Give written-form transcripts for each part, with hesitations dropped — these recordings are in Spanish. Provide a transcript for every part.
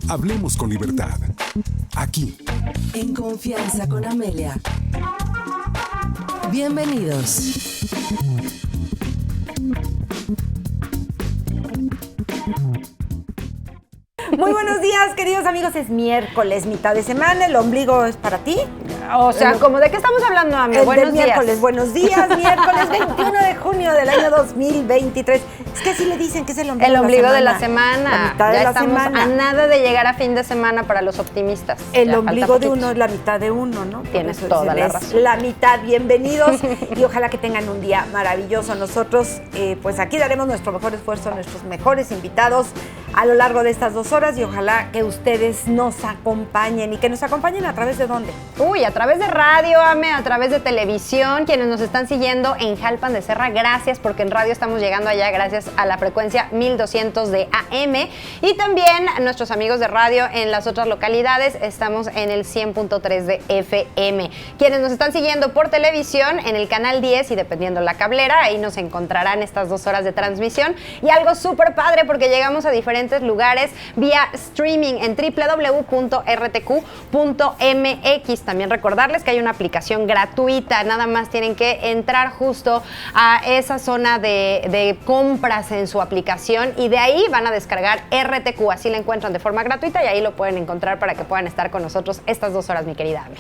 Hablemos con libertad. Aquí. En Confianza con Amelia. Bienvenidos. Muy buenos días, queridos amigos. Es miércoles, mitad de semana. ¿El ombligo es para ti? O sea, ¿cómo de qué estamos hablando, Ame? Buenos días. Miércoles, buenos días. Miércoles 21 de junio del año 2023. Es que así le dicen que es el ombligo de la semana. La mitad ya de la estamos semana. A nada de llegar a fin de semana para los optimistas. El ya ombligo de uno es la mitad de uno, ¿no? Tienes toda la razón. La mitad. Bienvenidos y ojalá que tengan un día maravilloso. Nosotros, pues aquí daremos nuestro mejor esfuerzo, nuestros mejores invitados a lo largo de estas 2 horas y ojalá que ustedes nos acompañen y que nos acompañen a través de ¿dónde? Uy, a través de radio, Ame, a través de televisión, quienes nos están siguiendo en Jalpan de Serra, gracias, porque en radio estamos llegando allá gracias a la frecuencia 1200 de AM y también nuestros amigos de radio en las otras localidades, estamos en el 100.3 de FM. Quienes nos están siguiendo por televisión en el canal 10 y dependiendo la cablera, ahí nos encontrarán estas 2 horas de transmisión y algo súper padre porque llegamos a diferentes lugares vía streaming en www.rtq.mx. También recordarles que hay una aplicación gratuita, nada más tienen que entrar justo a esa zona de compras en su aplicación y de ahí van a descargar RTQ, así la encuentran de forma gratuita y ahí lo pueden encontrar para que puedan estar con nosotros estas 2 horas, mi querida Ame.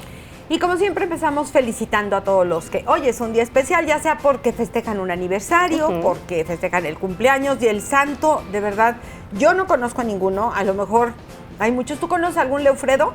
Y como siempre empezamos felicitando a todos los que hoy es un día especial, ya sea porque festejan un aniversario, porque festejan el cumpleaños y el santo, de verdad, yo no conozco a ninguno, a lo mejor hay muchos. ¿Tú conoces a algún Leofredo?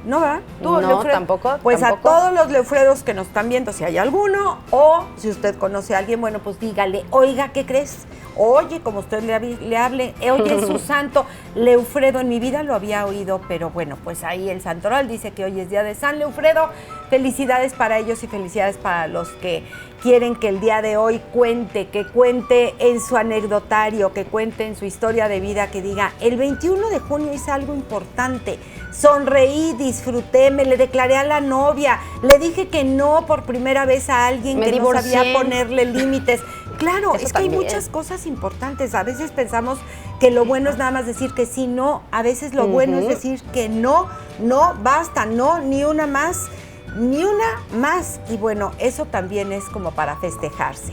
¿No, verdad? ¿Tú, no, Leofredo? Tampoco. Pues tampoco. a todos los Leofredos que nos están viendo, si hay alguno, o si usted conoce a alguien, bueno, pues dígale, oiga, ¿qué crees? Oye, como usted le hable, oye, es su santo. Leofredo, en mi vida lo había oído, pero bueno, pues ahí el santoral dice que hoy es día de San Leofredo. Felicidades para ellos y felicidades para los que quieren que el día de hoy que cuente en su anecdotario, que cuente en su historia de vida, que diga, el 21 de junio hice algo importante, sonreí, disfruté, me le declaré a la novia, le dije que no por primera vez a alguien que no sabía ponerle límites. Claro, eso es que también. hay muchas cosas importantes. A veces pensamos que lo bueno es nada más decir que sí, no. A veces lo bueno es decir que no, basta, no, ni una más. Y bueno, eso también es como para festejarse.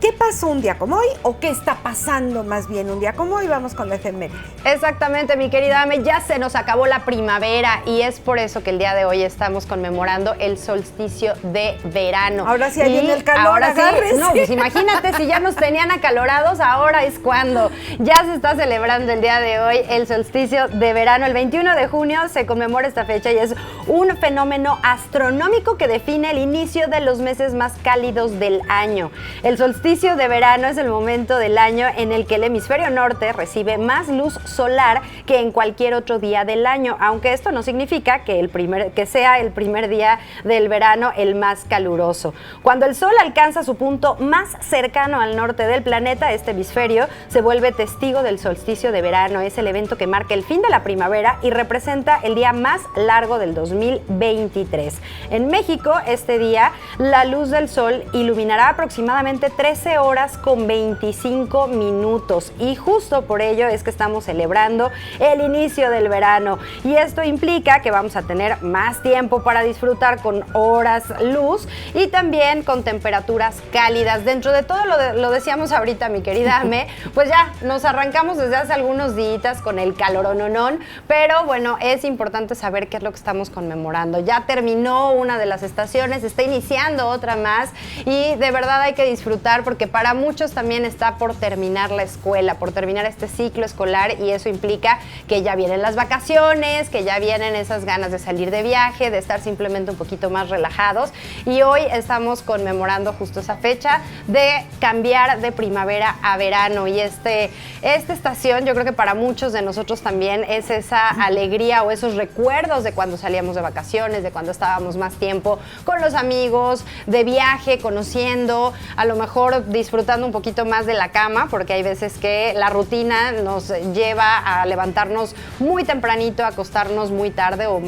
¿Qué pasó un día como hoy? ¿O qué está pasando más bien un día como hoy? Vamos con la efeméride. Exactamente, mi querida Ame, ya se nos acabó la primavera y es por eso que el día de hoy estamos conmemorando el solsticio de verano. Ahora sí, ahí viene el calor, ahora agárrese. sí, no, pues imagínate, si ya nos tenían acalorados, ahora es cuando ya se está celebrando el día de hoy el solsticio de verano. El 21 de junio se conmemora esta fecha y es un fenómeno astronómico que define el inicio de los meses más cálidos del año. El solsticio de verano es el momento del año en el que el hemisferio norte recibe más luz solar que en cualquier otro día del año, aunque esto no significa que sea el primer día del verano el más caluroso. Cuando el sol alcanza su punto más cercano al norte del planeta, este hemisferio se vuelve testigo del solsticio de verano. Es el evento que marca el fin de la primavera y representa el día más largo del 2023. En México, este día, la luz del sol iluminará aproximadamente 13 horas con 25 minutos y justo por ello es que estamos celebrando el inicio del verano y esto implica que vamos a tener más tiempo para disfrutar con horas luz y también con temperaturas cálidas. Dentro de todo lo decíamos ahorita, mi querida Ame, pues ya nos arrancamos desde hace algunos días con el calorononón, pero bueno, es importante saber qué es lo que estamos conmemorando. Ya terminó una de las estaciones, está iniciando otra más y de verdad hay que disfrutar porque para muchos también está por terminar la escuela, por terminar este ciclo escolar y eso implica que ya vienen las vacaciones, que ya vienen esas ganas de salir de viaje, de estar simplemente un poquito más relajados y hoy estamos conmemorando justo esa fecha de cambiar de primavera a verano y esta estación yo creo que para muchos de nosotros también es esa alegría o esos recuerdos de cuando salíamos de vacaciones, de cuando estábamos más tiempo con los amigos, de viaje, conociendo, a lo mejor disfrutando un poquito más de la cama, porque hay veces que la rutina nos lleva a levantarnos muy tempranito, a acostarnos muy tarde o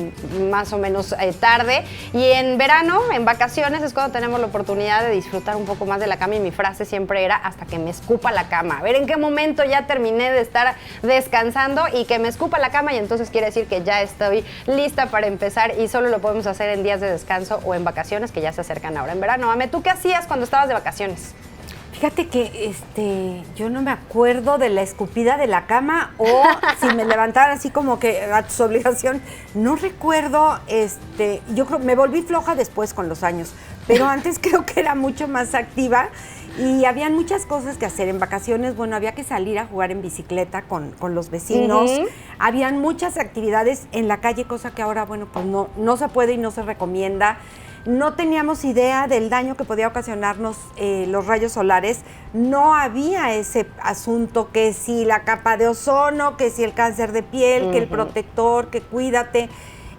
más o menos tarde. Y en verano, en vacaciones, es cuando tenemos la oportunidad de disfrutar un poco más de la cama, y mi frase siempre era: hasta que me escupa la cama. A ver en qué momento ya terminé de estar descansando y que me escupa la cama, y entonces quiere decir que ya estoy lista para empezar, y solo lo podemos hacer en días de descanso o en vacaciones que ya se acercan ahora en verano. Ame, ¿tú qué hacías cuando estabas de vacaciones? Fíjate que yo no me acuerdo de la escupida de la cama o si me levantaran así como que a tu obligación. No recuerdo, yo creo me volví floja después con los años, pero antes creo que era mucho más activa y habían muchas cosas que hacer en vacaciones. Bueno, había que salir a jugar en bicicleta con los vecinos. Habían muchas actividades en la calle, cosa que ahora, bueno, pues no se puede y no se recomienda. No teníamos idea del daño que podía ocasionarnos los rayos solares. No había ese asunto que si la capa de ozono, que si el cáncer de piel, que el protector, que cuídate.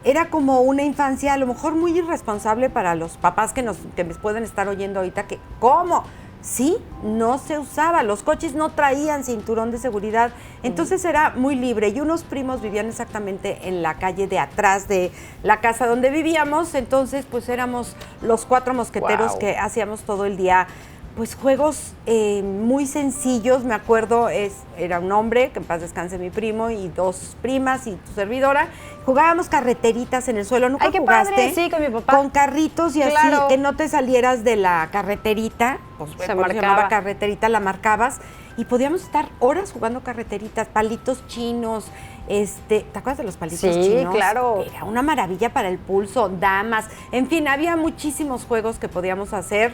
Era como una infancia a lo mejor muy irresponsable para los papás que me pueden estar oyendo ahorita, que ¿cómo? Sí, no se usaba, los coches no traían cinturón de seguridad, entonces era muy libre, y unos primos vivían exactamente en la calle de atrás de la casa donde vivíamos, entonces pues éramos los 4 mosqueteros que hacíamos todo el día, pues juegos muy sencillos. Me acuerdo, era un hombre, que en paz descanse mi primo, y 2 primas y tu servidora. Jugábamos carreteritas en el suelo. ¿Nunca jugaste? Padre, sí, con mi papá. Con carritos y así, que no te salieras de la carreterita, pues se llamaba carreterita, la marcabas, y podíamos estar horas jugando carreteritas, palitos chinos. ¿Te acuerdas de los palitos chinos? Sí, claro. Era una maravilla para el pulso, damas. En fin, había muchísimos juegos que podíamos hacer.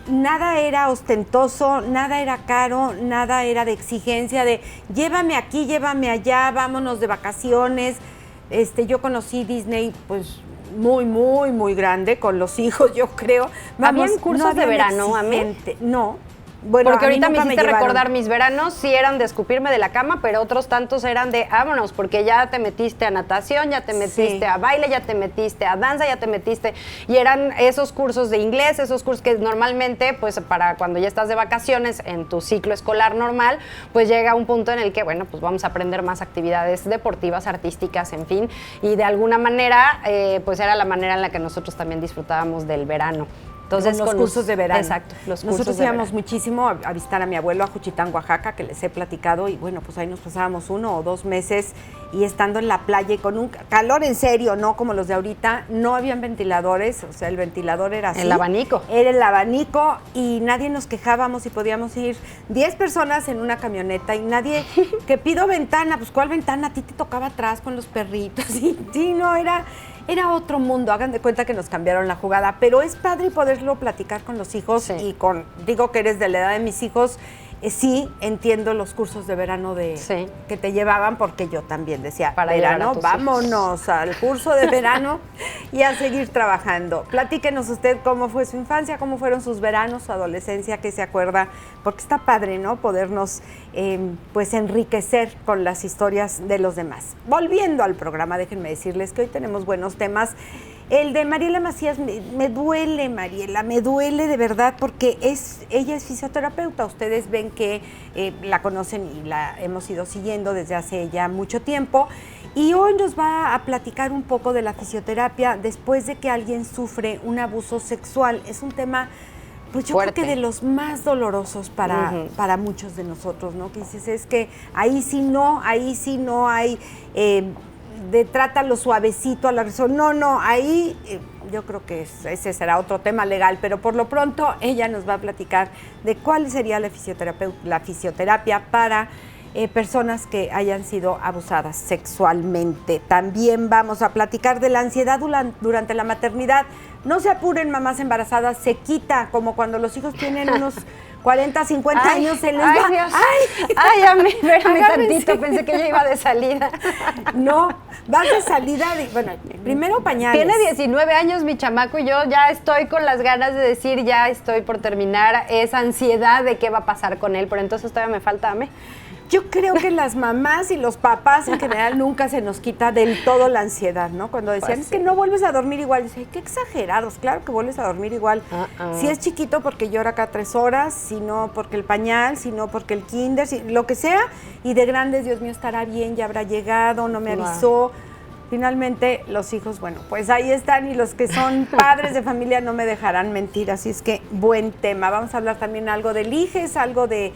Nada era ostentoso, nada era caro, nada era de exigencia de llévame aquí, llévame allá, vámonos de vacaciones. Yo conocí Disney pues muy, muy, muy grande con los hijos, yo creo. ¿Habían cursos de verano, Ame? No. Bueno, porque ahorita me hiciste recordar mis veranos, sí eran de escupirme de la cama, pero otros tantos eran de vámonos, porque ya te metiste a natación, ya te metiste a baile, ya te metiste a danza, ya te metiste, y eran esos cursos de inglés, esos cursos que normalmente, pues para cuando ya estás de vacaciones en tu ciclo escolar normal, pues llega un punto en el que, bueno, pues vamos a aprender más actividades deportivas, artísticas, en fin, y de alguna manera, pues era la manera en la que nosotros también disfrutábamos del verano. Entonces, con los cursos de verano. Exacto, los cursos Nosotros de verano. íbamos muchísimo a visitar a mi abuelo a Juchitán, Oaxaca, que les he platicado, y bueno, pues ahí nos pasábamos 1 o 2 meses, y estando en la playa y con un calor en serio, no como los de ahorita, no habían ventiladores, o sea, el ventilador era así. El abanico. Era el abanico, y nadie nos quejábamos, y podíamos ir 10 personas en una camioneta, y nadie, que pido ventana, pues ¿cuál ventana? A ti te tocaba atrás con los perritos, y sí, no, era otro mundo. Hagan de cuenta que nos cambiaron la jugada, pero es padre poderlo platicar con los hijos, y digo que eres de la edad de mis hijos, sí entiendo los cursos de verano que te llevaban, porque yo también decía, para verano, vámonos al curso de verano y a seguir trabajando. Platíquenos usted cómo fue su infancia, cómo fueron sus veranos, su adolescencia, qué se acuerda, porque está padre, ¿no? Podernos pues enriquecer con las historias de los demás. Volviendo al programa, déjenme decirles que hoy tenemos buenos temas. El de Mariela Macías, me duele, Mariela, me duele de verdad, porque ella es fisioterapeuta. Ustedes ven que la conocen y la hemos ido siguiendo desde hace ya mucho tiempo. Y hoy nos va a platicar un poco de la fisioterapia después de que alguien sufre un abuso sexual. Es un tema, pues yo creo que de los más dolorosos para muchos de nosotros, ¿no? Que dices, es que ahí sí no hay... de trátalo suavecito a la razón. No, ahí yo creo que ese será otro tema legal, pero por lo pronto ella nos va a platicar de cuál sería la fisioterapia para personas que hayan sido abusadas sexualmente. También vamos a platicar de la ansiedad durante la maternidad. No se apuren, mamás embarazadas, se quita, como cuando los hijos tienen unos 40, 50 años, se les va. Dios. Ay, a mí, espérame tantito, pensé que ya iba de salida. No, vas de salida, bueno, primero pañales. Tiene 19 años mi chamaco, y yo ya estoy con las ganas de decir, ya estoy por terminar esa ansiedad de qué va a pasar con él, pero entonces todavía me falta, Yo creo que las mamás y los papás en general nunca se nos quita del todo la ansiedad, ¿no? Cuando decían, Pues es que no vuelves a dormir igual. Dice, qué exagerados, claro que vuelves a dormir igual. Si es chiquito porque llora cada 3 horas, si no porque el pañal, si no porque el kinder, lo que sea. Y de grandes, Dios mío, estará bien, ya habrá llegado, no me avisó. Finalmente, los hijos, bueno, pues ahí están y los que son padres de familia no me dejarán mentir, así es que buen tema. Vamos a hablar también algo de liges, algo de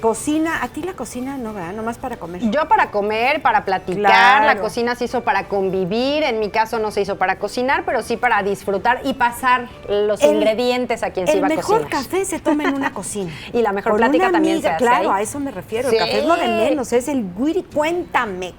cocina. A ti la cocina no, ¿verdad? Nomás para comer. Yo para comer, para platicar, Claro. La cocina se hizo para convivir, en mi caso no se hizo para cocinar, pero sí para disfrutar y pasar los ingredientes a quien se iba a El cocinar. mejor café se toma en una cocina. Y la mejor Con plática una también amiga, se hace claro, ahí. a eso me refiero. Sí. El café es lo de menos, es el witty. Cuéntame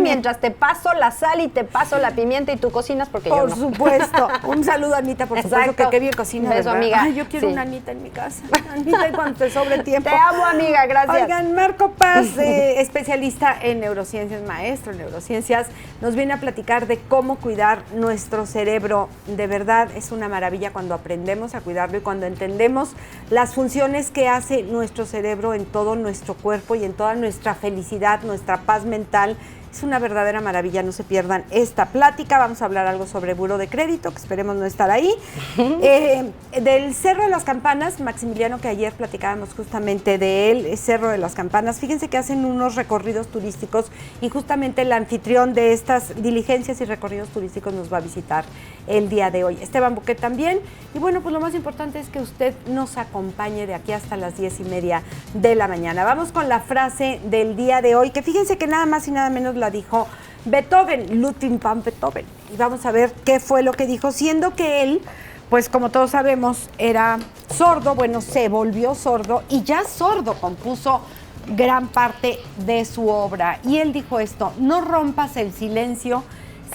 mientras te paso la sal y te paso la pimienta y tú cocinas porque yo Por no. supuesto. Un saludo a Anita, por supuesto, Exacto. que qué bien cocina, Beso, ¿verdad? amiga. Ay, yo quiero Sí. una Anita en mi casa. Anita, y cuando te sobre tiempo. Te amo, amiga, gracias. Oigan, Marco Paz, especialista en neurociencias, maestro en neurociencias, nos viene a platicar de cómo cuidar nuestro cerebro. De verdad, es una maravilla cuando aprendemos a cuidarlo y cuando entendemos las funciones que hace nuestro cerebro en todo nuestro cuerpo y en toda nuestra felicidad, nuestra paz mental. Es una verdadera maravilla, no se pierdan esta plática. Vamos a hablar algo sobre buro de crédito, que esperemos no estar ahí. Del Cerro de las Campanas, Maximiliano, que ayer platicábamos justamente de él, Cerro de las Campanas. Fíjense que hacen unos recorridos turísticos y justamente el anfitrión de estas diligencias y recorridos turísticos nos va a visitar el día de hoy. Esteban Buquet también. Y bueno, pues lo más importante es que usted nos acompañe de aquí hasta las 10:30 de la mañana. Vamos con la frase del día de hoy, que fíjense que nada más y nada menos la dijo Beethoven, Ludwig van Beethoven. Y vamos a ver qué fue lo que dijo, siendo que él, pues como todos sabemos, era sordo, bueno, se volvió sordo y ya sordo compuso gran parte de su obra. Y él dijo esto: no rompas el silencio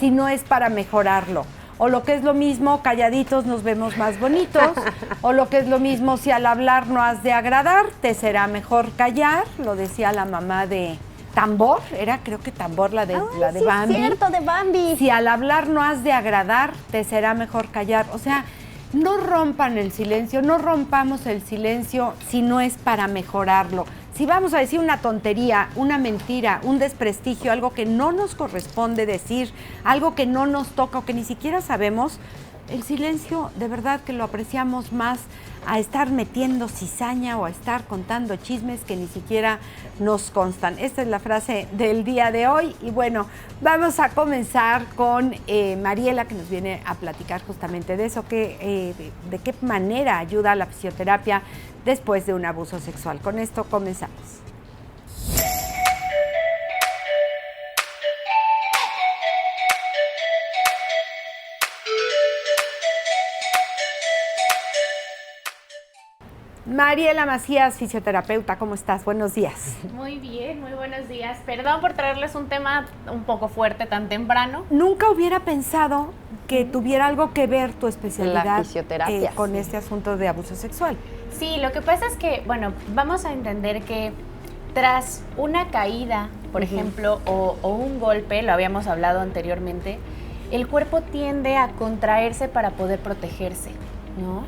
si no es para mejorarlo. O lo que es lo mismo, calladitos nos vemos más bonitos. O lo que es lo mismo, si al hablar no has de agradar, te será mejor callar. Lo decía la mamá de Tambor, era creo que Tambor la de Sí, Bambi. es cierto, de Bambi. Si al hablar no has de agradar, te será mejor callar. O sea, no rompan el silencio, no rompamos el silencio si no es para mejorarlo. Si vamos a decir una tontería, una mentira, un desprestigio, algo que no nos corresponde decir, algo que no nos toca o que ni siquiera sabemos, el silencio de verdad que lo apreciamos más a estar metiendo cizaña o a estar contando chismes que ni siquiera nos constan. Esta es la frase del día de hoy y bueno, vamos a comenzar con Mariela, que nos viene a platicar justamente de eso, de qué manera ayuda la fisioterapia después de un abuso sexual. Con esto comenzamos. Mariela Macías, fisioterapeuta, ¿cómo estás? Buenos días. Muy bien, muy buenos días. Perdón por traerles un tema un poco fuerte tan temprano. Nunca hubiera pensado que tuviera algo que ver tu especialidad La fisioterapia, con sí. este asunto de abuso sexual. Sí, lo que pasa es que, bueno, vamos a entender que tras una caída, por ejemplo, o un golpe, lo habíamos hablado anteriormente, el cuerpo tiende a contraerse para poder protegerse, ¿no?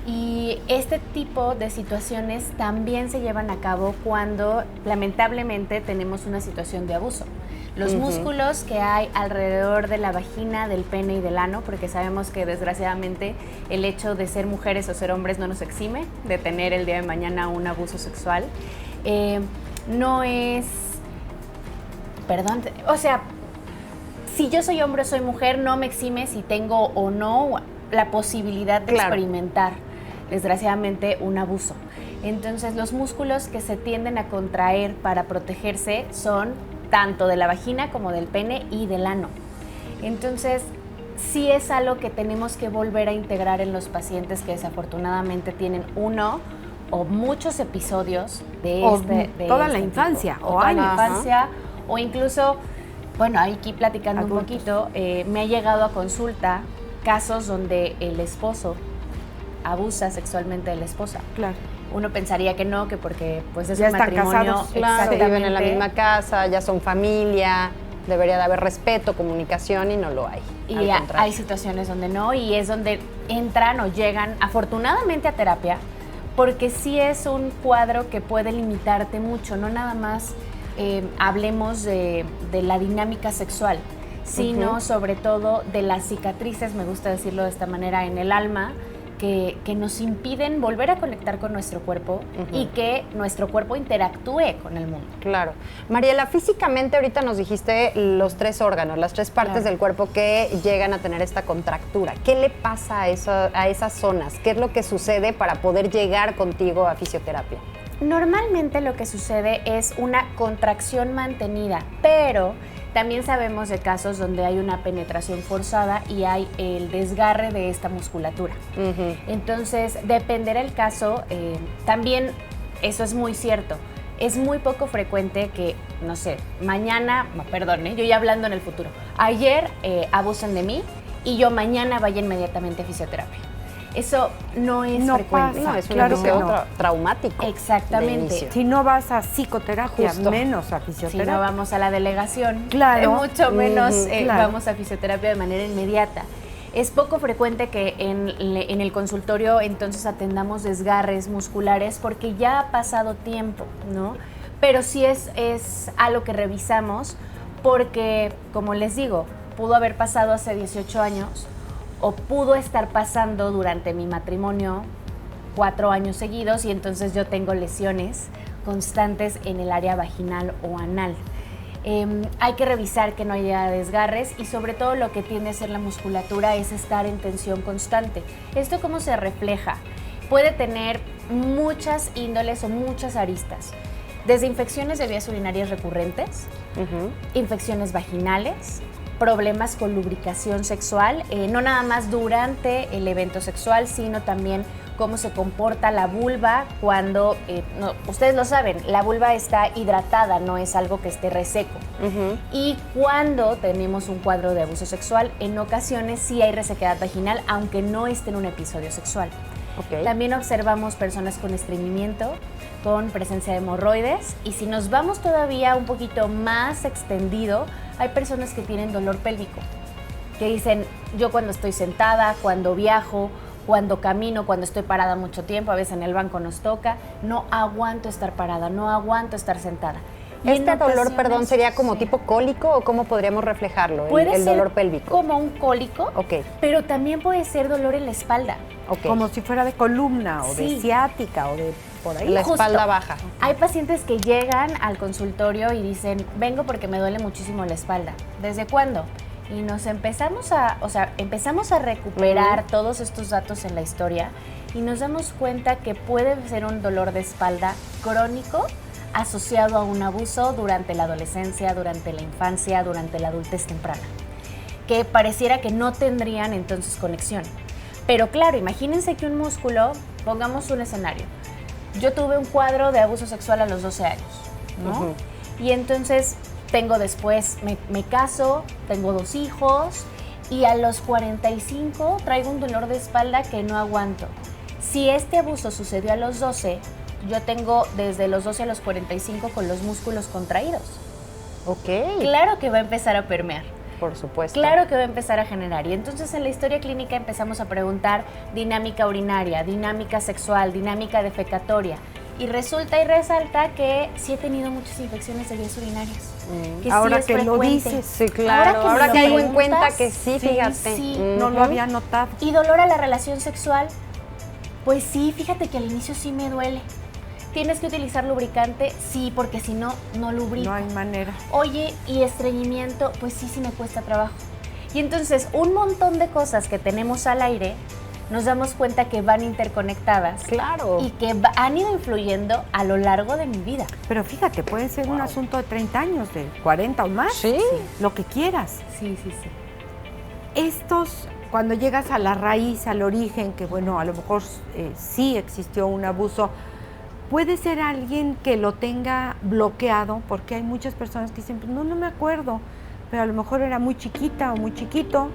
Y este tipo de situaciones también se llevan a cabo cuando lamentablemente tenemos una situación de abuso. Los músculos que hay alrededor de la vagina, del pene y del ano, porque sabemos que desgraciadamente el hecho de ser mujeres o ser hombres no nos exime de tener el día de mañana un abuso sexual. No es... Perdón, o sea, si yo soy hombre o soy mujer, no me exime si tengo o no la posibilidad de experimentar, desgraciadamente, un abuso. Entonces, los músculos que se tienden a contraer para protegerse son tanto de la vagina como del pene y del ano. Entonces, sí es algo que tenemos que volver a integrar en los pacientes que desafortunadamente tienen uno o muchos episodios de toda este la infancia, tipo. o toda años. la infancia, o incluso, bueno, aquí platicando Adultos. un poquito, me ha llegado a consulta casos donde el esposo abusa sexualmente de la esposa. Claro. Uno pensaría que no, que porque pues es Ya un están matrimonio, casados, Claro, viven en la exactamente. misma casa, ya son familia, debería de haber respeto, comunicación y no lo hay. Y al contrario. hay situaciones donde no, y es donde entran o llegan afortunadamente a terapia, porque sí es un cuadro que puede limitarte mucho, no nada más hablemos de la dinámica sexual, sino sobre todo de las cicatrices, me gusta decirlo de esta manera, en el alma, que nos impiden volver a conectar con nuestro cuerpo y que nuestro cuerpo interactúe con el mundo. Claro. Mariela, físicamente ahorita nos dijiste los 3 órganos, las 3 partes del cuerpo que llegan a tener esta contractura. ¿Qué le pasa a esas zonas? ¿Qué es lo que sucede para poder llegar contigo a fisioterapia? Normalmente lo que sucede es una contracción mantenida, pero también sabemos de casos donde hay una penetración forzada y hay el desgarre de esta musculatura. Entonces, dependerá el caso. También, eso es muy cierto, es muy poco frecuente que, no sé, mañana, yo ya hablando en el futuro, ayer abusen de mí y yo mañana vaya inmediatamente a fisioterapia. Eso no es frecuente. No, es un Claro que episodio no. traumático. Exactamente. Si no vas a psicoterapia, Justo. menos a Si fisioterapia. no vamos a la delegación, Claro. mucho menos claro. vamos a fisioterapia de manera inmediata. Es poco frecuente que en el consultorio entonces atendamos desgarres musculares porque ya ha pasado tiempo, ¿no? Pero sí es algo que revisamos porque, como les digo, pudo haber pasado hace 18 años o pudo estar pasando durante mi matrimonio 4 años seguidos y entonces yo tengo lesiones constantes en el área vaginal o anal. Hay que revisar que no haya desgarres y sobre todo lo que tiende a ser la musculatura es estar en tensión constante. ¿Esto cómo se refleja? Puede tener muchas índoles o muchas aristas, desde infecciones de vías urinarias recurrentes, infecciones vaginales, problemas con lubricación sexual, no nada más durante el evento sexual, sino también cómo se comporta la vulva cuando, ustedes lo saben, la vulva está hidratada, no es algo que esté reseco. Y cuando tenemos un cuadro de abuso sexual, en ocasiones sí hay resequedad vaginal, aunque no esté en un episodio sexual. También observamos personas con estreñimiento, con presencia de hemorroides, y si nos vamos todavía un poquito más extendido, hay personas que tienen dolor pélvico, que dicen, yo cuando estoy sentada, cuando viajo, cuando camino, cuando estoy parada mucho tiempo, a veces en el banco nos toca, no aguanto estar parada, no aguanto estar sentada. Y ¿Este en dolor, ocasiones, perdón, sería como sí. tipo cólico o cómo podríamos reflejarlo, Puede el ser dolor pélvico? como un cólico, pero también puede ser dolor en la espalda. Como si fuera de columna o de Sí. ciática o de por ahí. La Justo. espalda baja. Hay pacientes que llegan al consultorio y dicen, vengo porque me duele muchísimo la espalda. ¿Desde cuándo? Y nos empezamos a recuperar todos estos datos en la historia y nos damos cuenta que puede ser un dolor de espalda crónico asociado a un abuso durante la adolescencia, durante la infancia, durante la adultez temprana, que pareciera que no tendrían entonces conexión. Pero claro, imagínense que un músculo, pongamos un escenario, yo tuve un cuadro de abuso sexual a los 12 años, ¿no? Y entonces tengo después, me caso, tengo 2 hijos y a los 45 traigo un dolor de espalda que no aguanto. Si este abuso sucedió a los 12, yo tengo desde los 12 a los 45 con los músculos contraídos. Claro que va a empezar a permear. Por supuesto. Claro que va a empezar a generar. Y entonces en la historia clínica empezamos a preguntar dinámica urinaria, dinámica sexual, dinámica defecatoria. Y resulta y resalta que sí he tenido muchas infecciones de vías urinarias. Que Ahora sí es que lo frecuente. dices. Sí, claro. me Ahora lo caigo en preguntas, cuenta que sí, fíjate. sí. No lo había notado. ¿Y dolor a la relación sexual? Pues sí, fíjate que al inicio sí me duele. ¿Tienes que utilizar lubricante? Sí, porque si no, no lubrico. No hay manera. Oye, ¿y estreñimiento? Pues sí me cuesta trabajo. Y entonces, un montón de cosas que tenemos al aire, nos damos cuenta que van interconectadas. Claro. Y que han ido influyendo a lo largo de mi vida. Pero fíjate, puede ser un asunto de 30 años, de 40 o más. Sí. Lo que quieras. Sí. Estos, cuando llegas a la raíz, al origen, que bueno, a lo mejor sí existió un abuso, puede ser alguien que lo tenga bloqueado, porque hay muchas personas que dicen, pues no me acuerdo, pero a lo mejor era muy chiquita o muy chiquito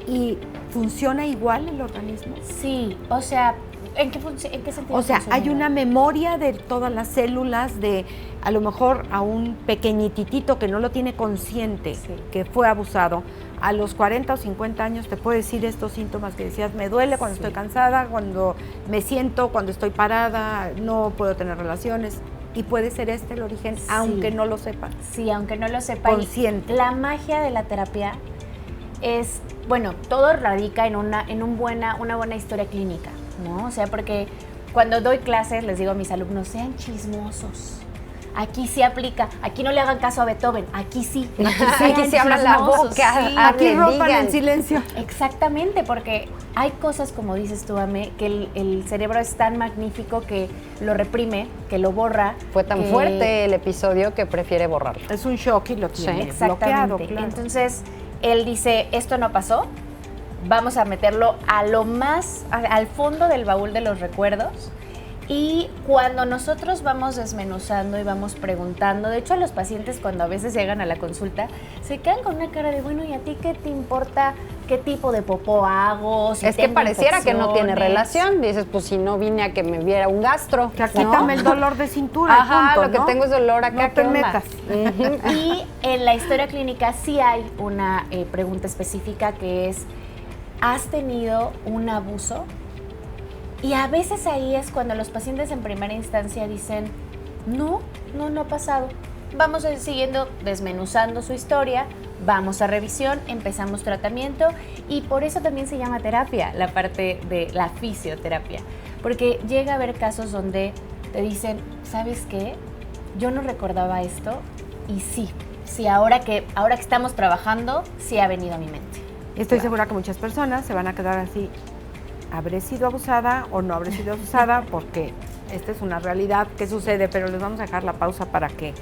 y funciona igual el organismo. Sí, o sea, ¿en qué sentido? O sea, funciona hay igual? una memoria de todas las células de a lo mejor a un pequeñititito que no lo tiene consciente, Sí. que fue abusado, a los 40 o 50 años te puede decir estos síntomas que decías, me duele cuando estoy cansada, cuando me siento, cuando estoy parada, no puedo tener relaciones. Y puede ser este el origen, aunque no lo sepa. Sí, aunque no lo sepa. Consciente. Y la magia de la terapia es, bueno, todo radica en una buena historia clínica, ¿no? O sea, porque cuando doy clases les digo a mis alumnos, sean chismosos. Aquí sí aplica, aquí no le hagan caso a Beethoven, aquí sí. Aquí sí abran la boca, sí. Aquí hablen, rompan digan. en silencio. Exactamente, porque hay cosas, como dices tú, Ame, que el cerebro es tan magnífico que lo reprime, que lo borra. Fue tan que- fuerte el episodio que prefiere borrarlo. Es un shock y lo tiene bloqueado, Exactamente. claro. Entonces, él dice, esto no pasó, vamos a meterlo al fondo del baúl de los recuerdos. Y cuando nosotros vamos desmenuzando y vamos preguntando, de hecho a los pacientes cuando a veces llegan a la consulta, se quedan con una cara de, bueno, ¿y a ti qué te importa qué tipo de popó hago? Si Es que tengo pareciera que no tiene infecciones? relación. Dices, pues si no vine a que me viera un gastro. O sea, ¿no? quítame el dolor de cintura. Ajá, punto, lo que ¿no? tengo es dolor acá. No ¿qué te onda? metas. Y en la historia clínica sí hay una pregunta específica que es, ¿has tenido un abuso? Y a veces ahí es cuando los pacientes en primera instancia dicen, no ha pasado. Vamos siguiendo desmenuzando su historia, vamos a revisión, empezamos tratamiento y por eso también se llama terapia, la parte de la fisioterapia. Porque llega a haber casos donde te dicen, ¿sabes qué? Yo no recordaba esto y sí, ahora que estamos trabajando, sí ha venido a mi mente. Estoy segura que muchas personas se van a quedar así, ¿habré sido abusada o no habré sido abusada? Porque esta es una realidad que sucede, pero les vamos a dejar la pausa para que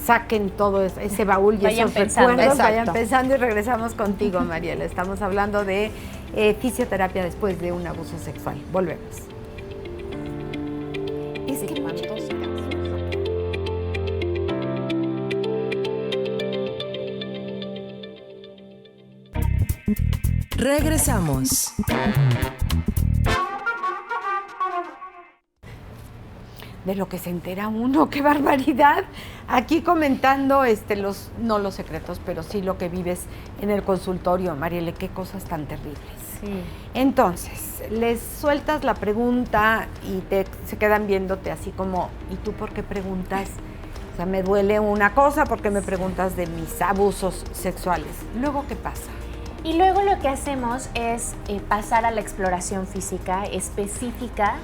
saquen todo ese baúl y Vayan esos pensando. recuerdos, vayan Exacto. pensando y regresamos contigo, Mariela. Estamos hablando de fisioterapia después de un abuso sexual. Volvemos. Es que Regresamos. de lo que se entera uno, qué barbaridad. Aquí comentando no los secretos, pero sí lo que vives en el consultorio, Mariele, qué cosas tan terribles. Sí. Entonces, les sueltas la pregunta y se quedan viéndote así como, ¿y tú por qué preguntas? O sea, me duele una cosa porque me preguntas de mis abusos sexuales. Luego, ¿qué pasa? Y luego lo que hacemos es pasar a la exploración física específica,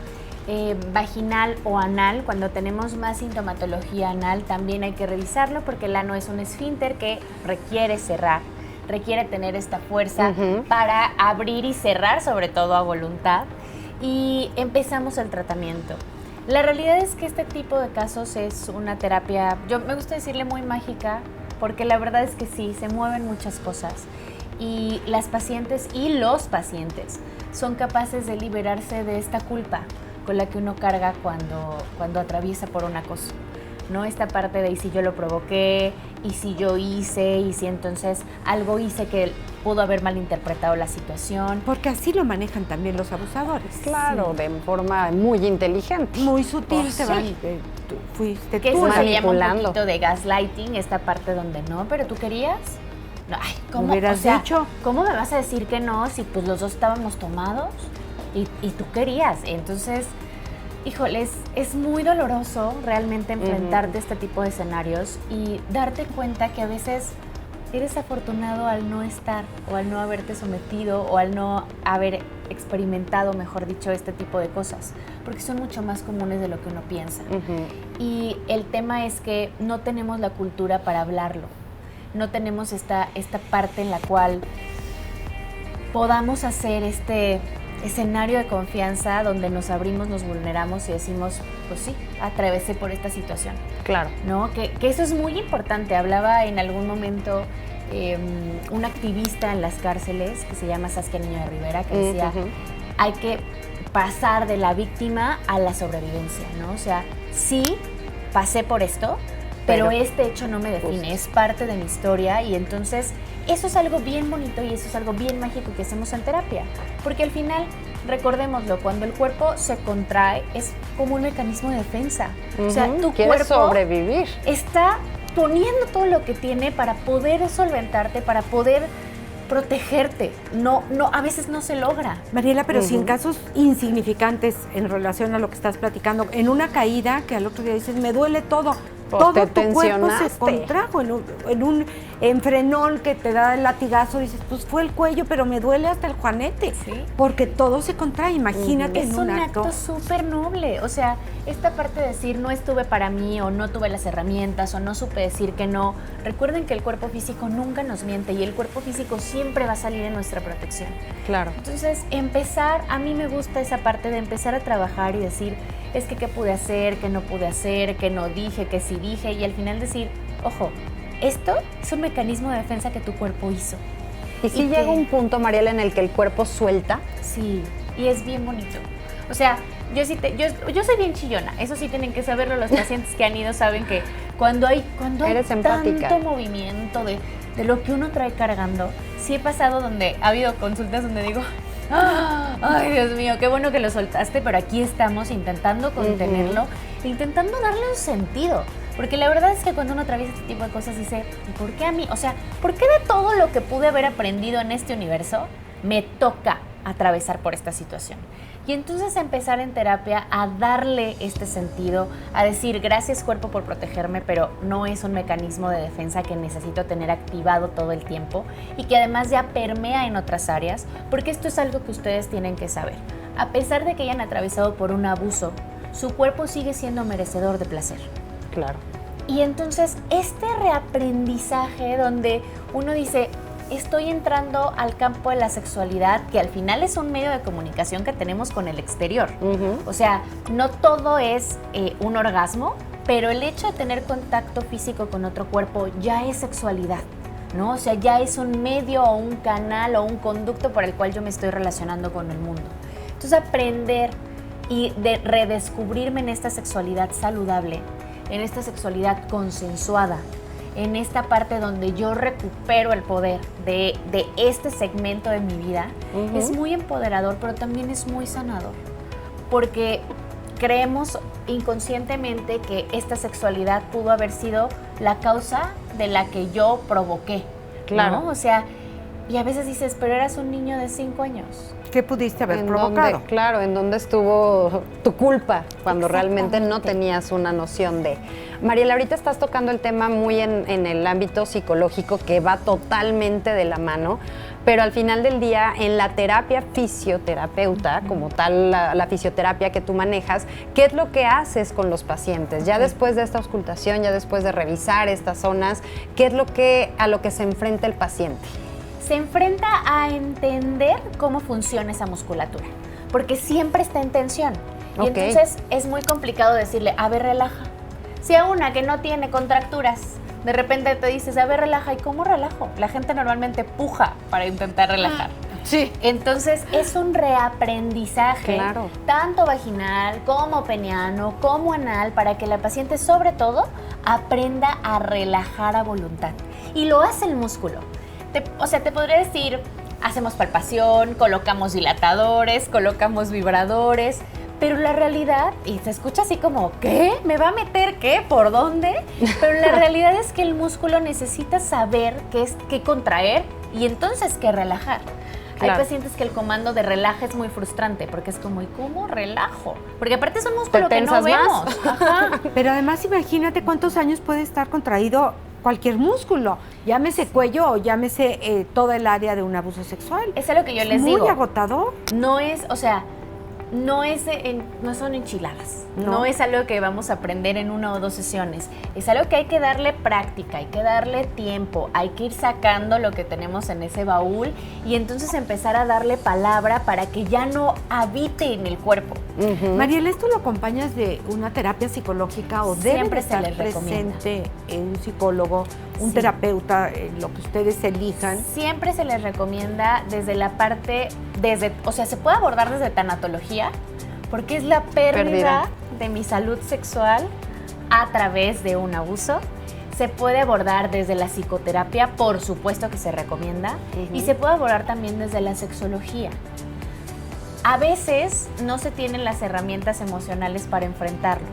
vaginal o anal. Cuando tenemos más sintomatología anal también hay que revisarlo porque el ano es un esfínter que requiere cerrar, requiere tener esta fuerza para abrir y cerrar, sobre todo a voluntad, y empezamos el tratamiento. La realidad es que este tipo de casos es una terapia, yo me gusta decirle muy mágica, porque la verdad es que sí, se mueven muchas cosas. Y las pacientes y los pacientes son capaces de liberarse de esta culpa con la que uno carga cuando atraviesa por un acoso, ¿no? Esta parte de, y si yo lo provoqué, y si yo hice, y si entonces algo hice que pudo haber malinterpretado la situación. Porque así lo manejan también los abusadores. Claro, de forma muy inteligente. Muy sutil, Pues te sí. van, tú fuiste Que tú. eso se le llama un manipulando. poquito de gaslighting, esta parte donde no, pero tú querías. No, ay, ¿cómo? Hubieras dicho. ¿Cómo me vas a decir que no si pues los dos estábamos tomados y tú querías? Entonces, híjoles, es muy doloroso realmente enfrentarte a este tipo de escenarios y darte cuenta que a veces eres afortunado al no estar o al no haberte sometido o al no haber experimentado, mejor dicho, este tipo de cosas, porque son mucho más comunes de lo que uno piensa. Y el tema es que no tenemos la cultura para hablarlo. No tenemos esta parte en la cual podamos hacer este escenario de confianza donde nos abrimos, nos vulneramos y decimos, pues sí, atravesé por esta situación. Claro. ¿No? Que eso es muy importante. Hablaba en algún momento un activista en las cárceles que se llama Saskia Niño de Rivera, que decía, hay que pasar de la víctima a la sobrevivencia, ¿no? O sea, sí, pasé por esto, pero este hecho no me define, es parte de mi historia y entonces eso es algo bien bonito y eso es algo bien mágico que hacemos en terapia, porque al final, recordémoslo, cuando el cuerpo se contrae es como un mecanismo de defensa, o sea, tu Quieres cuerpo sobrevivir. está poniendo todo lo que tiene para poder solventarte, para poder protegerte. No, a veces no se logra. Mariela, pero si en casos insignificantes en relación a lo que estás platicando, en una caída que al otro día dices, me duele todo, Pues todo te tu cuerpo se tensionaste. contrajo, en un enfrenón que te da el latigazo, dices, pues fue el cuello, pero me duele hasta el juanete, Sí. porque todo se contrae, imagínate Es en un un acto. acto súper noble. O sea, esta parte de decir no estuve para mí o no tuve las herramientas o no supe decir que no. Recuerden que el cuerpo físico nunca nos miente y el cuerpo físico siempre va a salir en nuestra protección. Claro. Entonces, a mí me gusta esa parte de empezar a trabajar y decir, es que qué pude hacer, qué no pude hacer, qué no dije, qué sí dije, y al final decir, ojo, esto es un mecanismo de defensa que tu cuerpo hizo. Y si llega un punto, Mariela, en el que el cuerpo suelta. Sí, y es bien bonito. O sea, yo soy bien chillona, eso sí tienen que saberlo, los pacientes que han ido saben que cuando hay Eres empática. tanto movimiento de lo que uno trae cargando, sí he pasado donde ha habido consultas donde digo, ay Dios mío, qué bueno que lo soltaste, pero aquí estamos intentando contenerlo, intentando darle un sentido. Porque la verdad es que cuando uno atraviesa este tipo de cosas dice, ¿y por qué a mí? O sea, ¿por qué de todo lo que pude haber aprendido en este universo me toca atravesar por esta situación? Y entonces empezar en terapia a darle este sentido, a decir gracias cuerpo por protegerme, pero no es un mecanismo de defensa que necesito tener activado todo el tiempo y que además ya permea en otras áreas, porque esto es algo que ustedes tienen que saber. A pesar de que hayan atravesado por un abuso, su cuerpo sigue siendo merecedor de placer. Claro. Y entonces este reaprendizaje donde uno dice, estoy entrando al campo de la sexualidad, que al final es un medio de comunicación que tenemos con el exterior. O sea, no todo es un orgasmo, pero el hecho de tener contacto físico con otro cuerpo ya es sexualidad, ¿no? O sea, ya es un medio o un canal o un conducto por el cual yo me estoy relacionando con el mundo. Entonces aprender y de redescubrirme en esta sexualidad saludable, en esta sexualidad consensuada, en esta parte donde yo recupero el poder de este segmento de mi vida, es muy empoderador, pero también es muy sanador. Porque creemos inconscientemente que esta sexualidad pudo haber sido la causa de la que yo provoqué. Claro. ¿No? O sea, y a veces dices, pero eras un niño de 5 años. ¿Qué pudiste haber ¿En provocado? dónde, claro, en dónde estuvo tu culpa cuando realmente no tenías una noción de... Mariela, ahorita estás tocando el tema muy en el ámbito psicológico que va totalmente de la mano, pero al final del día en la terapia fisioterapeuta, como tal la fisioterapia que tú manejas, ¿qué es lo que haces con los pacientes? Ya después de esta auscultación, ya después de revisar estas zonas, ¿qué es a lo que se enfrenta el paciente? Se enfrenta a entender cómo funciona esa musculatura, porque siempre está en tensión. Y entonces es muy complicado decirle, a ver, relaja. Si a una que no tiene contracturas, de repente te dices, a ver, relaja, ¿y cómo relajo? La gente normalmente puja para intentar relajar. Sí. Entonces es un reaprendizaje, Claro. tanto vaginal como peniano, como anal, para que la paciente sobre todo aprenda a relajar a voluntad. Y lo hace el músculo. Te podría decir, hacemos palpación, colocamos dilatadores, colocamos vibradores, pero la realidad, y se escucha así como, ¿qué? ¿Me va a meter qué? ¿Por dónde? Pero la realidad es que el músculo necesita saber qué contraer y entonces qué relajar. Claro. Hay pacientes que el comando de relaja es muy frustrante, porque es como, ¿y cómo relajo? Porque aparte es un músculo que no tensas vemos. más. Ajá. Pero además imagínate cuántos años puede estar contraído cualquier músculo, llámese cuello o llámese toda el área de un abuso sexual. Eso es lo que yo les Muy digo. agotador. No es, o sea, no son enchiladas. No es algo que vamos a aprender en 1 o 2 sesiones. Es algo que hay que darle práctica, hay que darle tiempo, hay que ir sacando lo que tenemos en ese baúl y entonces empezar a darle palabra para que ya no habite en el cuerpo. Mariela, ¿esto lo acompañas de una terapia psicológica o debe Siempre de se estar les recomienda. presente un psicólogo, un Sí. terapeuta, lo que ustedes elijan? Siempre se les recomienda desde la parte, o sea, se puede abordar desde tanatología, porque es la pérdida de mi salud sexual a través de un abuso. Se puede abordar desde la psicoterapia, por supuesto que se recomienda, y se puede abordar también desde la sexología. A veces no se tienen las herramientas emocionales para enfrentarlo.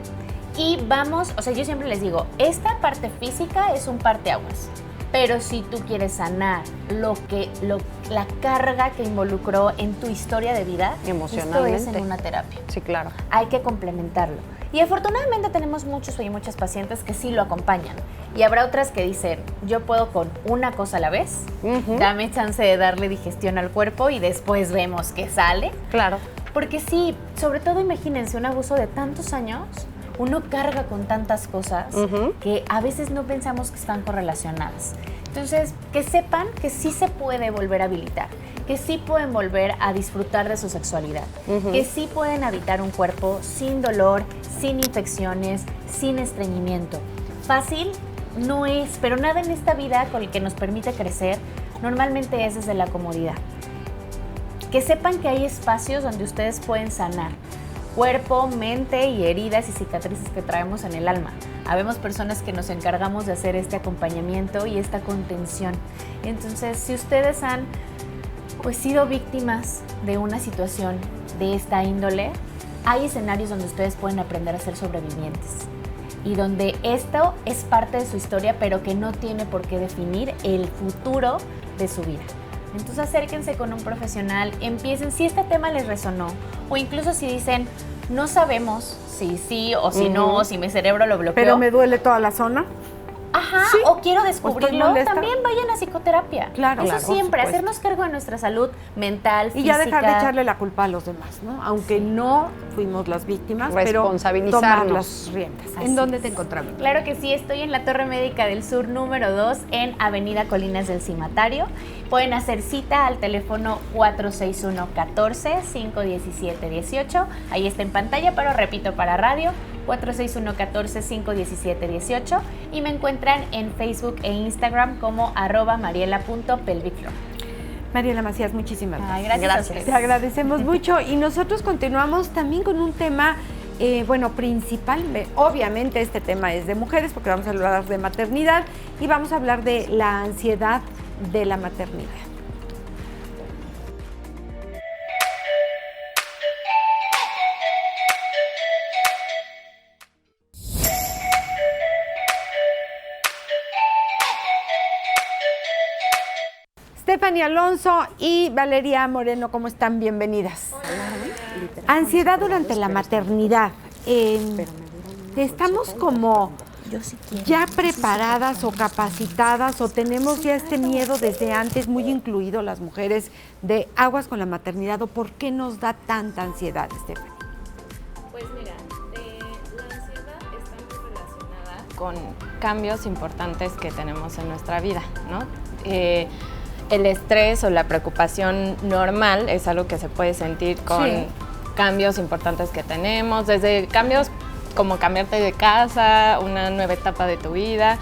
Y vamos, o sea, yo siempre les digo, esta parte física es un parteaguas, Pero si tú quieres sanar la carga que involucró en tu historia de vida, emocionalmente, esto es en una terapia. Sí, claro. Hay que complementarlo. Y afortunadamente tenemos muchos y muchas pacientes que sí lo acompañan. Y habrá otras que dicen, yo puedo con una cosa a la vez, dame chance de darle digestión al cuerpo y después vemos qué sale. Claro. Porque sí, sobre todo imagínense un abuso de tantos años, uno carga con tantas cosas que a veces no pensamos que están correlacionadas. Entonces, que sepan que sí se puede volver a habilitar, que sí pueden volver a disfrutar de su sexualidad, que sí pueden habitar un cuerpo sin dolor, sin infecciones, sin estreñimiento. Fácil no es, pero nada en esta vida con el que nos permite crecer normalmente es desde la comodidad. Que sepan que hay espacios donde ustedes pueden sanar cuerpo, mente y heridas y cicatrices que traemos en el alma. Habemos personas que nos encargamos de hacer este acompañamiento y esta contención. Entonces, si ustedes han sido víctimas de una situación de esta índole, hay escenarios donde ustedes pueden aprender a ser sobrevivientes y donde esto es parte de su historia, pero que no tiene por qué definir el futuro de su vida. Entonces acérquense con un profesional, empiecen, si este tema les resonó, o incluso si dicen, no sabemos si sí o si no, si mi cerebro lo bloqueó. Pero me duele toda la zona. Ajá, Sí. o quiero descubrirlo, molesta. también vayan a psicoterapia. Claro, Eso claro, por siempre, supuesto. hacernos cargo de nuestra salud mental, Y ya física. dejar de echarle la culpa a los demás, ¿no? Aunque no fuimos las víctimas, pero Responsabilizarnos. tomar las riendas. Así ¿En dónde es. te encontramos? Claro que sí, estoy en la Torre Médica del Sur número 2 en Avenida Colinas del Cimatario. Pueden hacer cita al teléfono 461-14-517-18. Ahí está en pantalla, pero repito para radio, 461-14-517-18. Y me encuentran en Facebook e Instagram como @mariela.pelvicflor. Mariela Macías, muchísimas gracias. Ay, gracias a ustedes. Te agradecemos mucho y nosotros continuamos también con un tema, principal, obviamente este tema es de mujeres porque vamos a hablar de maternidad y vamos a hablar de la ansiedad de la maternidad. Stephanie Alonso y Valeria Moreno, ¿cómo están? Bienvenidas. Ansiedad durante la maternidad. ¿Estamos como ya preparadas o capacitadas o tenemos ya este miedo desde antes, muy incluido las mujeres, de aguas con la maternidad o por qué nos da tanta ansiedad, Stephanie? Pues mira, la ansiedad está muy relacionada con cambios importantes que tenemos en nuestra vida, ¿no? El estrés o la preocupación normal es algo que se puede sentir con cambios importantes que tenemos, desde cambios como cambiarte de casa, una nueva etapa de tu vida,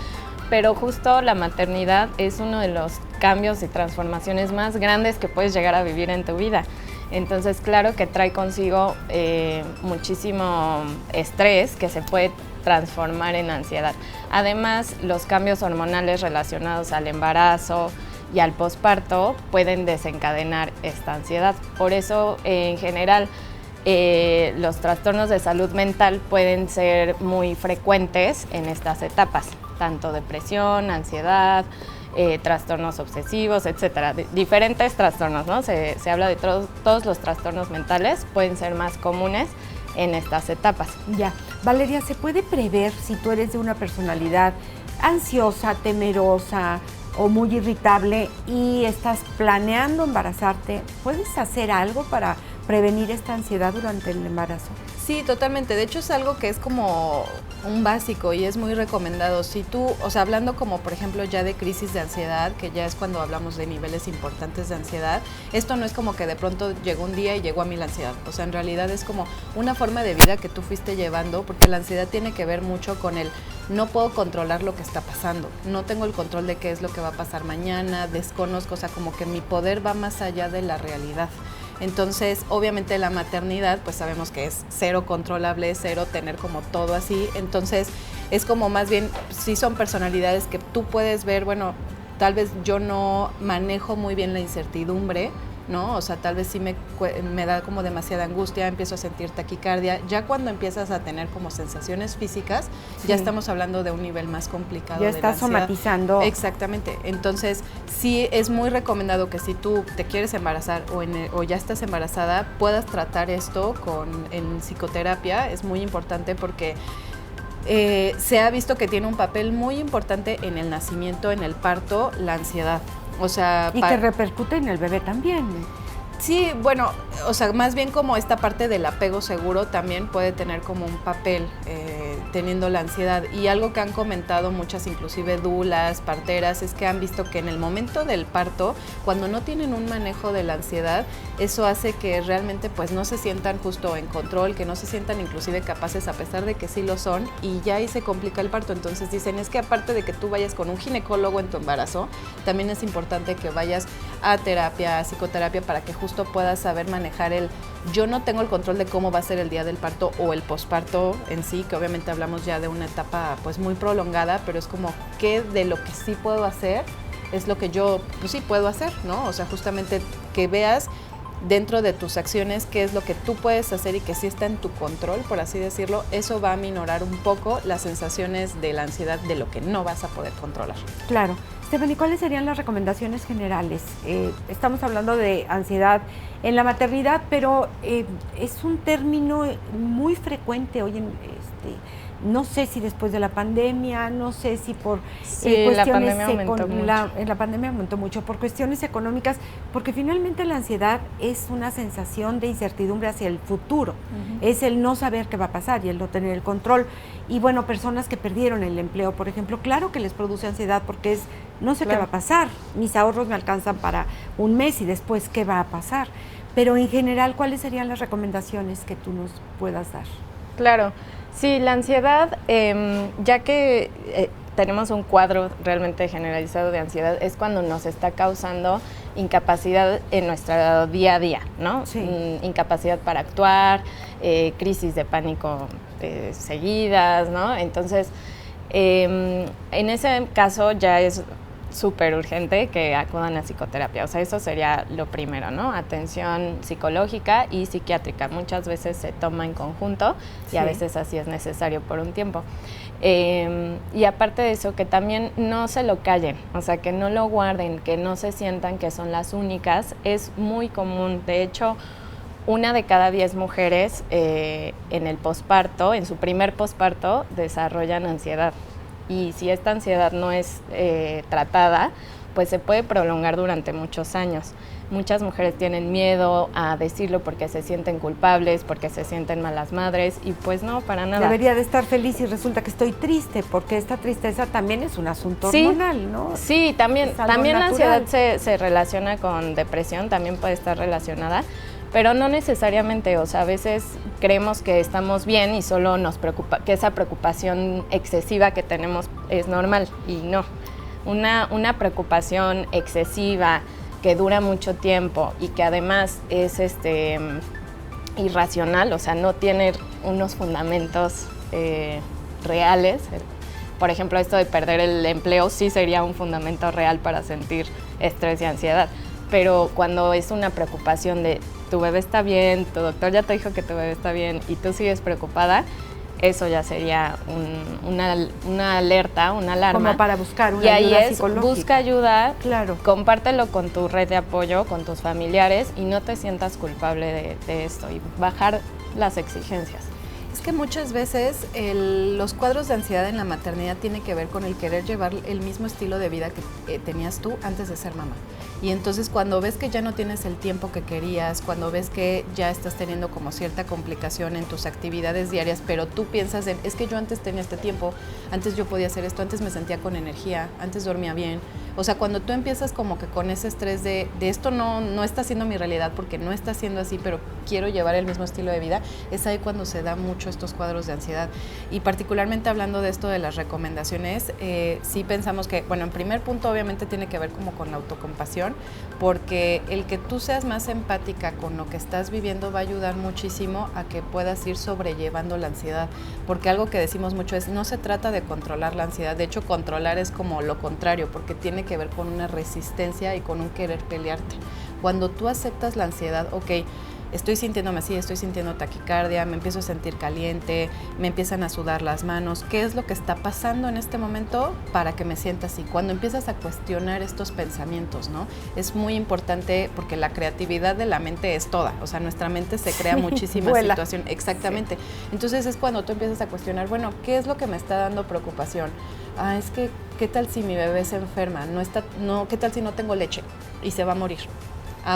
pero justo la maternidad es uno de los cambios y transformaciones más grandes que puedes llegar a vivir en tu vida. Entonces, claro que trae consigo muchísimo estrés que se puede transformar en ansiedad. Además, los cambios hormonales relacionados al embarazo y al posparto pueden desencadenar esta ansiedad. Por eso, en general, los trastornos de salud mental pueden ser muy frecuentes en estas etapas, tanto depresión, ansiedad, trastornos obsesivos, etcétera. Diferentes trastornos, ¿no? Se habla de todos los trastornos mentales, pueden ser más comunes en estas etapas. Ya. Valeria, ¿se puede prever si tú eres de una personalidad ansiosa, temerosa o muy irritable y estás planeando embarazarte? ¿Puedes hacer algo para prevenir esta ansiedad durante el embarazo? Sí, totalmente. De hecho, es algo que es como un básico y es muy recomendado. Si tú, o sea, hablando como, por ejemplo, ya de crisis de ansiedad, que ya es cuando hablamos de niveles importantes de ansiedad, esto no es como que de pronto llegó un día y llegó a mí la ansiedad. O sea, en realidad es como una forma de vida que tú fuiste llevando, porque la ansiedad tiene que ver mucho con el no puedo controlar lo que está pasando, no tengo el control de qué es lo que va a pasar mañana, desconozco, o sea, como que mi poder va más allá de la realidad. Entonces, obviamente la maternidad, pues sabemos que es cero controlable, cero tener como todo así. Entonces, es como más bien, sí son personalidades que tú puedes ver, bueno, tal vez yo no manejo muy bien la incertidumbre, ¿no? O sea, tal vez sí me da como demasiada angustia, empiezo a sentir taquicardia. Ya cuando empiezas a tener como sensaciones físicas, ya estamos hablando de un nivel más complicado Ya de la estás ansiedad. somatizando. Exactamente. Entonces, sí es muy recomendado que si tú te quieres embarazar o ya estás embarazada, puedas tratar esto en psicoterapia. Es muy importante porque se ha visto que tiene un papel muy importante en el nacimiento, en el parto, la ansiedad. O sea, Y que repercute en el bebé también. sí, bueno, o sea, más bien como esta parte del apego seguro también puede tener como un papel teniendo la ansiedad. Y algo que han comentado muchas, inclusive dulas, parteras, es que han visto que en el momento del parto, cuando no tienen un manejo de la ansiedad, eso hace que realmente pues no se sientan justo en control, que no se sientan inclusive capaces a pesar de que sí lo son, y ya ahí se complica el parto. Entonces dicen, es que aparte de que tú vayas con un ginecólogo en tu embarazo, también es importante que vayas a terapia, a psicoterapia, para que justo puedas saber manejar yo no tengo el control de cómo va a ser el día del parto o el posparto en sí, que obviamente hablamos ya de una etapa pues muy prolongada, pero es como qué de lo que sí puedo hacer es lo que yo pues sí puedo hacer, ¿no? O sea, justamente que veas dentro de tus acciones qué es lo que tú puedes hacer y que sí está en tu control, por así decirlo. Eso va a minorar un poco las sensaciones de la ansiedad de lo que no vas a poder controlar. Claro. Stephanie, ¿cuáles serían las recomendaciones generales? Estamos hablando de ansiedad en la maternidad, pero es un término muy frecuente hoy no sé si después de la pandemia, no sé si por cuestiones la pandemia aumentó mucho. En la pandemia aumentó mucho por cuestiones económicas, porque finalmente la ansiedad es una sensación de incertidumbre hacia el futuro. Es el no saber qué va a pasar y el no tener el control. Y bueno, personas que perdieron el empleo, por ejemplo, claro que les produce ansiedad porque no sé qué va a pasar, mis ahorros me alcanzan para un mes y después qué va a pasar. Pero en general, ¿cuáles serían las recomendaciones que tú nos puedas dar? Claro, sí, la ansiedad, ya que tenemos un cuadro realmente generalizado de ansiedad, es cuando nos está causando incapacidad en nuestro día a día, ¿no? Sí. Incapacidad para actuar, crisis de pánico seguidas, ¿no? Entonces, en ese caso ya es súper urgente que acudan a psicoterapia. O sea, eso sería lo primero, ¿no? Atención psicológica y psiquiátrica. Muchas veces se toma en conjunto y a veces así es necesario por un tiempo. Y aparte de eso, que también no se lo callen, o sea, que no lo guarden, que no se sientan que son las únicas. Es muy común. De hecho, 1 de cada 10 mujeres en el posparto, en su primer posparto, desarrollan ansiedad. Y si esta ansiedad no es tratada, pues se puede prolongar durante muchos años. Muchas mujeres tienen miedo a decirlo porque se sienten culpables, porque se sienten malas madres, y pues no, para nada. Debería de estar feliz y resulta que estoy triste, porque esta tristeza también es un asunto hormonal, ¿no? Sí, también la natural. ansiedad se relaciona con depresión, también puede estar relacionada, pero no necesariamente. O sea, a veces creemos que estamos bien y solo nos preocupa, que esa preocupación excesiva que tenemos es normal, y no. Una preocupación excesiva que dura mucho tiempo y que además es irracional, o sea, no tiene unos fundamentos reales. Por ejemplo, esto de perder el empleo sí sería un fundamento real para sentir estrés y ansiedad, pero cuando es una preocupación de tu bebé está bien, tu doctor ya te dijo que tu bebé está bien y tú sigues preocupada, eso ya sería una alerta, una alarma. Como para buscar una ayuda ayuda psicológica. psicológica. Busca ayuda, Claro. compártelo con tu red de apoyo, con tus familiares, y no te sientas culpable de esto, y bajar las exigencias. Es que muchas veces los cuadros de ansiedad en la maternidad tienen que ver con el querer llevar el mismo estilo de vida que tenías tú antes de ser mamá. Y entonces cuando ves que ya no tienes el tiempo que querías, cuando ves que ya estás teniendo como cierta complicación en tus actividades diarias, pero tú piensas en, es que yo antes tenía este tiempo, antes yo podía hacer esto, antes me sentía con energía, antes dormía bien. O sea, cuando tú empiezas como que con ese estrés de esto no está siendo mi realidad porque no está siendo así, pero quiero llevar el mismo estilo de vida, es ahí cuando se da mucho estos cuadros de ansiedad. Y particularmente hablando de esto de las recomendaciones, sí pensamos que, bueno, en primer punto obviamente tiene que ver como con la autocompasión, porque el que tú seas más empática con lo que estás viviendo va a ayudar muchísimo a que puedas ir sobrellevando la ansiedad, porque algo que decimos mucho es, no se trata de controlar la ansiedad, de hecho controlar es como lo contrario, porque tiene que ver con una resistencia y con un querer pelearte. cuando tú aceptas la ansiedad, ok, estoy sintiéndome así, estoy sintiendo taquicardia, me empiezo a sentir caliente, me empiezan a sudar las manos. ¿Qué es lo que está pasando en este momento para que me sienta así? Cuando empiezas a cuestionar estos pensamientos, ¿no? Es muy importante porque la creatividad de la mente es toda. O sea, nuestra mente se crea muchísimas situaciones. Exactamente. Sí. Entonces es cuando tú empiezas a cuestionar, bueno, ¿qué es lo que me está dando preocupación? Es que, ¿qué tal si mi bebé se enferma? ¿Qué tal si no tengo leche y se va a morir?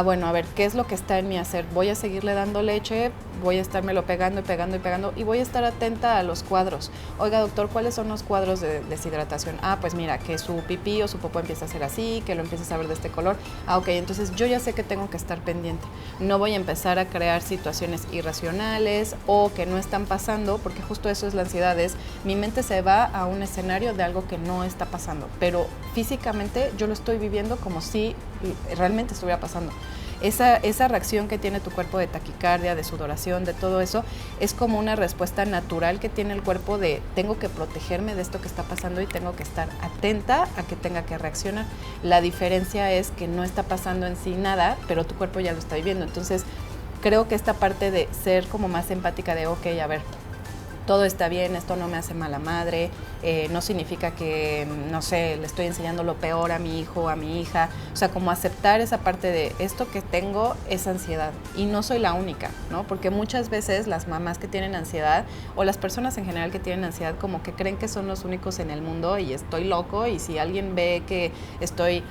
Bueno, a ver, ¿qué es lo que está en mí hacer? Voy a seguirle dando leche, voy a estármelo pegando y pegando y pegando y voy a estar atenta a los cuadros. Oiga, doctor, ¿cuáles son los cuadros de deshidratación? Pues mira, que su pipí o su popó empieza a ser así, que lo empieces a ver de este color. Ok, entonces yo ya sé que tengo que estar pendiente. No voy a empezar a crear situaciones irracionales o que no están pasando, porque justo eso es la ansiedad, es mi mente se va a un escenario de algo que no está pasando, pero físicamente yo lo estoy viviendo como si realmente estuviera pasando. Esa reacción que tiene tu cuerpo de taquicardia, de sudoración, de todo eso, es como una respuesta natural que tiene el cuerpo de tengo que protegerme de esto que está pasando y tengo que estar atenta a que tenga que reaccionar. La diferencia es que no está pasando en sí nada, pero tu cuerpo ya lo está viviendo. Entonces, creo que esta parte de ser como más empática de, ok, a ver, todo está bien, esto no me hace mala madre, no significa que, no sé, le estoy enseñando lo peor a mi hijo o a mi hija. O sea, como aceptar esa parte de esto que tengo es ansiedad y no soy la única, ¿no? Porque muchas veces las mamás que tienen ansiedad o las personas en general que tienen ansiedad como que creen que son los únicos en el mundo y estoy loco y si alguien ve que estoy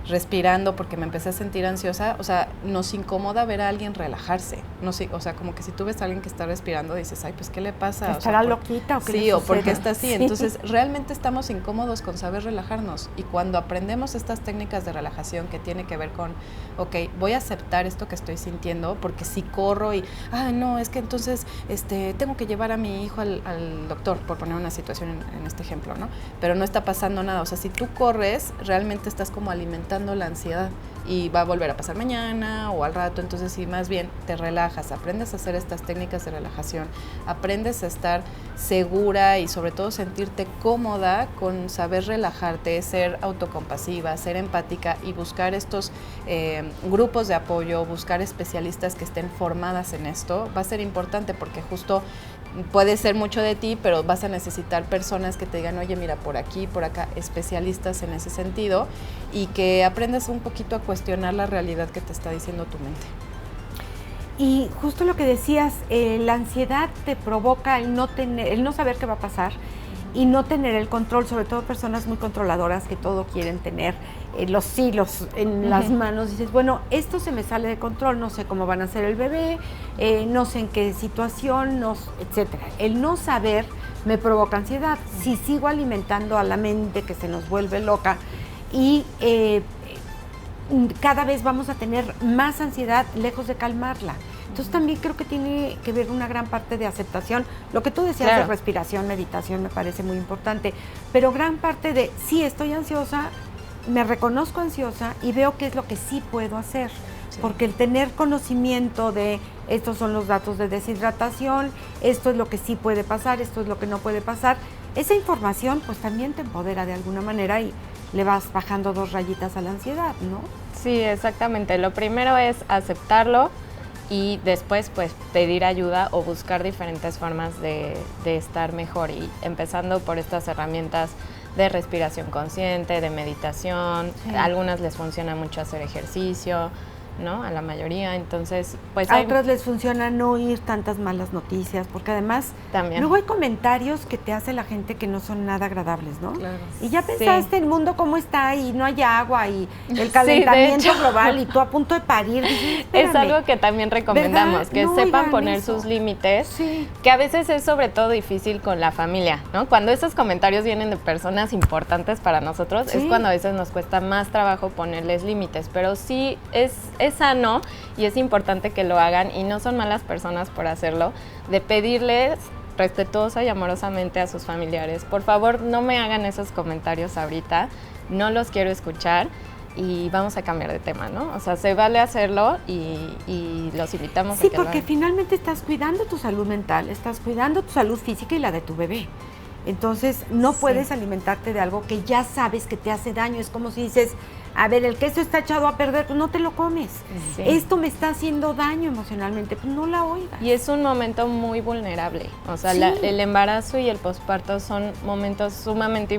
respirando porque me empecé a sentir ansiosa, o sea, nos incomoda ver a alguien relajarse, no sé, o sea, como que si tú ves a alguien que está respirando, dices, ay, pues, ¿qué le pasa? ¿Estará loquita o qué? Sí, o porque está así, entonces realmente estamos incómodos con saber relajarnos y cuando aprendemos estas técnicas de relajación que tiene que ver con, ok, voy a aceptar esto que estoy sintiendo, porque si corro y, no, es que entonces tengo que llevar a mi hijo al doctor, por poner una situación en este ejemplo, ¿no? Pero no está pasando nada, o sea, si tú corres, realmente estás como alimentando la ansiedad y va a volver a pasar mañana o al rato, entonces sí, más bien te relajas, aprendes a hacer estas técnicas de relajación, aprendes a estar segura y sobre todo sentirte cómoda con saber relajarte, ser autocompasiva, ser empática y buscar estos grupos de apoyo, buscar especialistas que estén formadas en esto, va a ser importante porque justo puede ser mucho de ti, pero vas a necesitar personas que te digan, oye, mira, por aquí, por acá, especialistas en ese sentido y que aprendas un poquito a cuestionar la realidad que te está diciendo tu mente. Y justo lo que decías, la ansiedad te provoca el no saber qué va a pasar y no tener el control, sobre todo personas muy controladoras que todo quieren tener los hilos en las manos. Dices, bueno, esto se me sale de control, no sé cómo van a ser el bebé, no sé en qué situación, etcétera. El no saber me provoca ansiedad. Si sigo alimentando a la mente que se nos vuelve loca y cada vez vamos a tener más ansiedad lejos de calmarla. Entonces también creo que tiene que ver una gran parte de aceptación. Lo que tú decías de respiración, meditación me parece muy importante, pero gran parte de, sí, estoy ansiosa, me reconozco ansiosa y veo qué es lo que sí puedo hacer. Sí. Porque el tener conocimiento de estos son los datos de deshidratación, esto es lo que sí puede pasar, esto es lo que no puede pasar, esa información pues también te empodera de alguna manera y le vas bajando 2 rayitas a la ansiedad, ¿no? Sí, exactamente. Lo primero es aceptarlo y después pues pedir ayuda o buscar diferentes formas de estar mejor y empezando por estas herramientas de respiración consciente, de meditación. Sí. A algunas les funciona mucho hacer ejercicio, ¿no? A la mayoría, entonces pues a otras les funciona no oír tantas malas noticias, porque además también luego hay comentarios que te hace la gente que no son nada agradables, ¿no? Claro. Y ya pensaste el mundo cómo está y no hay agua y el calentamiento global y tú a punto de parir. Dices, es algo que también recomendamos, ¿verdad? Que no sepan poner eso. Sus límites, sí. Que a veces es sobre todo difícil con la familia, ¿no? Cuando esos comentarios vienen de personas importantes para nosotros, sí. Es cuando a veces nos cuesta más trabajo ponerles límites, pero sí es sano y es importante que lo hagan y no son malas personas por hacerlo, de pedirles respetuosa y amorosamente a sus familiares, por favor no me hagan esos comentarios ahorita, no los quiero escuchar y vamos a cambiar de tema, ¿no? O sea, se vale hacerlo y los invitamos a que porque finalmente estás cuidando tu salud mental, estás cuidando tu salud física y la de tu bebé. Entonces, no puedes alimentarte de algo que ya sabes que te hace daño. Es como si dices, a ver, el queso está echado a perder, pues no te lo comes. Sí. Esto me está haciendo daño emocionalmente, pues no la oigas. Y es un momento muy vulnerable. O sea, Sí. el embarazo y el posparto son momentos sumamente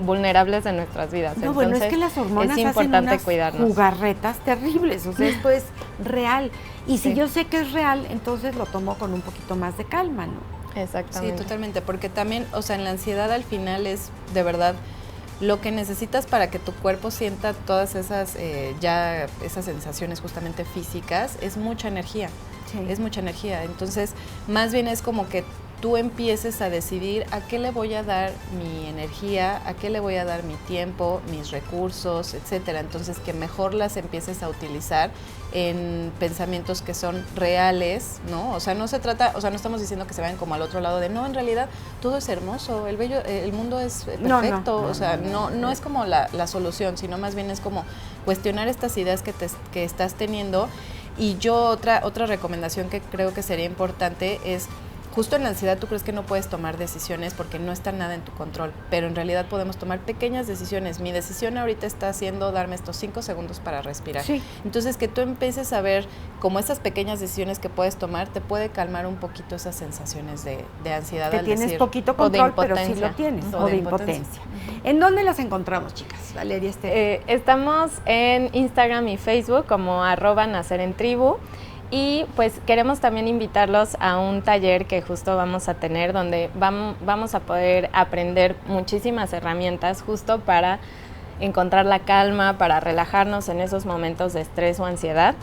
vulnerables de nuestras vidas. No, bueno, es que las hormonas es hacen importante unas cuidarnos. jugarretas terribles. O sea, esto es real. Y si Sí. yo sé que es real, entonces lo tomo con un poquito más de calma, ¿no? Sí, Exactamente. totalmente, porque también, o sea, en la ansiedad al final es de verdad lo que necesitas para que tu cuerpo sienta todas esas, ya esas sensaciones justamente físicas, es mucha energía. Sí. Es mucha energía. Entonces, más bien es como que tú empieces a decidir a qué le voy a dar mi energía, a qué le voy a dar mi tiempo, mis recursos, etcétera. Entonces, que mejor las empieces a utilizar en pensamientos que son reales, ¿no? O sea, no se trata, o sea, no estamos diciendo que se vayan como al otro lado de, no, en realidad todo es hermoso, el mundo es No, perfecto, no, o sea, no es como la solución, sino más bien es como cuestionar estas ideas que estás teniendo. Y yo otra recomendación que creo que sería importante es, justo en la ansiedad tú crees que no puedes tomar decisiones porque no está nada en tu control, pero en realidad podemos tomar pequeñas decisiones. Mi decisión ahorita está haciendo darme estos 5 segundos para respirar. Sí. Entonces, que tú empieces a ver como esas pequeñas decisiones que puedes tomar te puede calmar un poquito esas sensaciones de ansiedad. Que al tienes decir, poquito o de control, pero sí impotencia. lo tienes. O O de de impotencia. impotencia. ¿En dónde las encontramos, chicas? Valeria, Estamos en Instagram y Facebook como @nacerentribu. Y pues queremos también invitarlos a un taller que justo vamos a tener, donde vamos a poder aprender muchísimas herramientas justo para encontrar la calma, para relajarnos en esos momentos de estrés o ansiedad.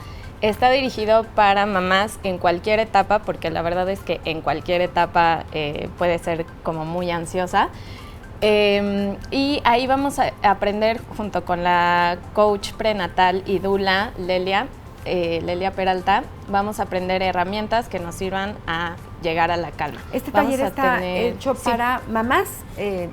Está dirigido para mamás en cualquier etapa, porque la verdad es que en cualquier etapa puede ser como muy ansiosa. Y ahí vamos a aprender junto con la coach prenatal y doula Lelia Peralta, vamos a aprender herramientas que nos sirvan a llegar a la calma. Este Vamos taller a está tener- hecho sí, para mamás,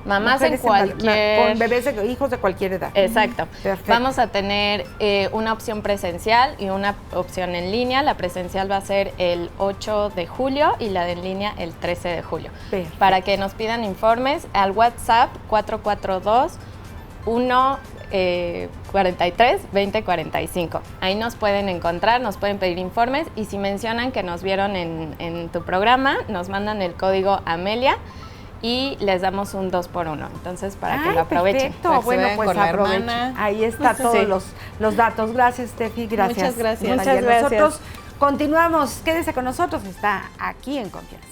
Mamás en mujeres cualquier- con bebés, hijos de cualquier edad. Exacto. Perfecto. Vamos a tener una opción presencial y una opción en línea. La presencial va a ser el 8 de julio y la de en línea el 13 de julio. Perfecto. Para que nos pidan informes al WhatsApp 442 43 20 45. Ahí nos pueden encontrar, nos pueden pedir informes y si mencionan que nos vieron en tu programa, nos mandan el código Amelia y les damos un 2x1. Entonces, para que Ay, lo aprovechen. Perfecto, Para que se bueno, vayan pues con la aprovechen. hermana. Ahí está Sí. todos los datos. Gracias, Steffi, gracias. Muchas gracias. Valeria. Muchas gracias. Nosotros continuamos. Quédese con nosotros, está aquí en Confianza.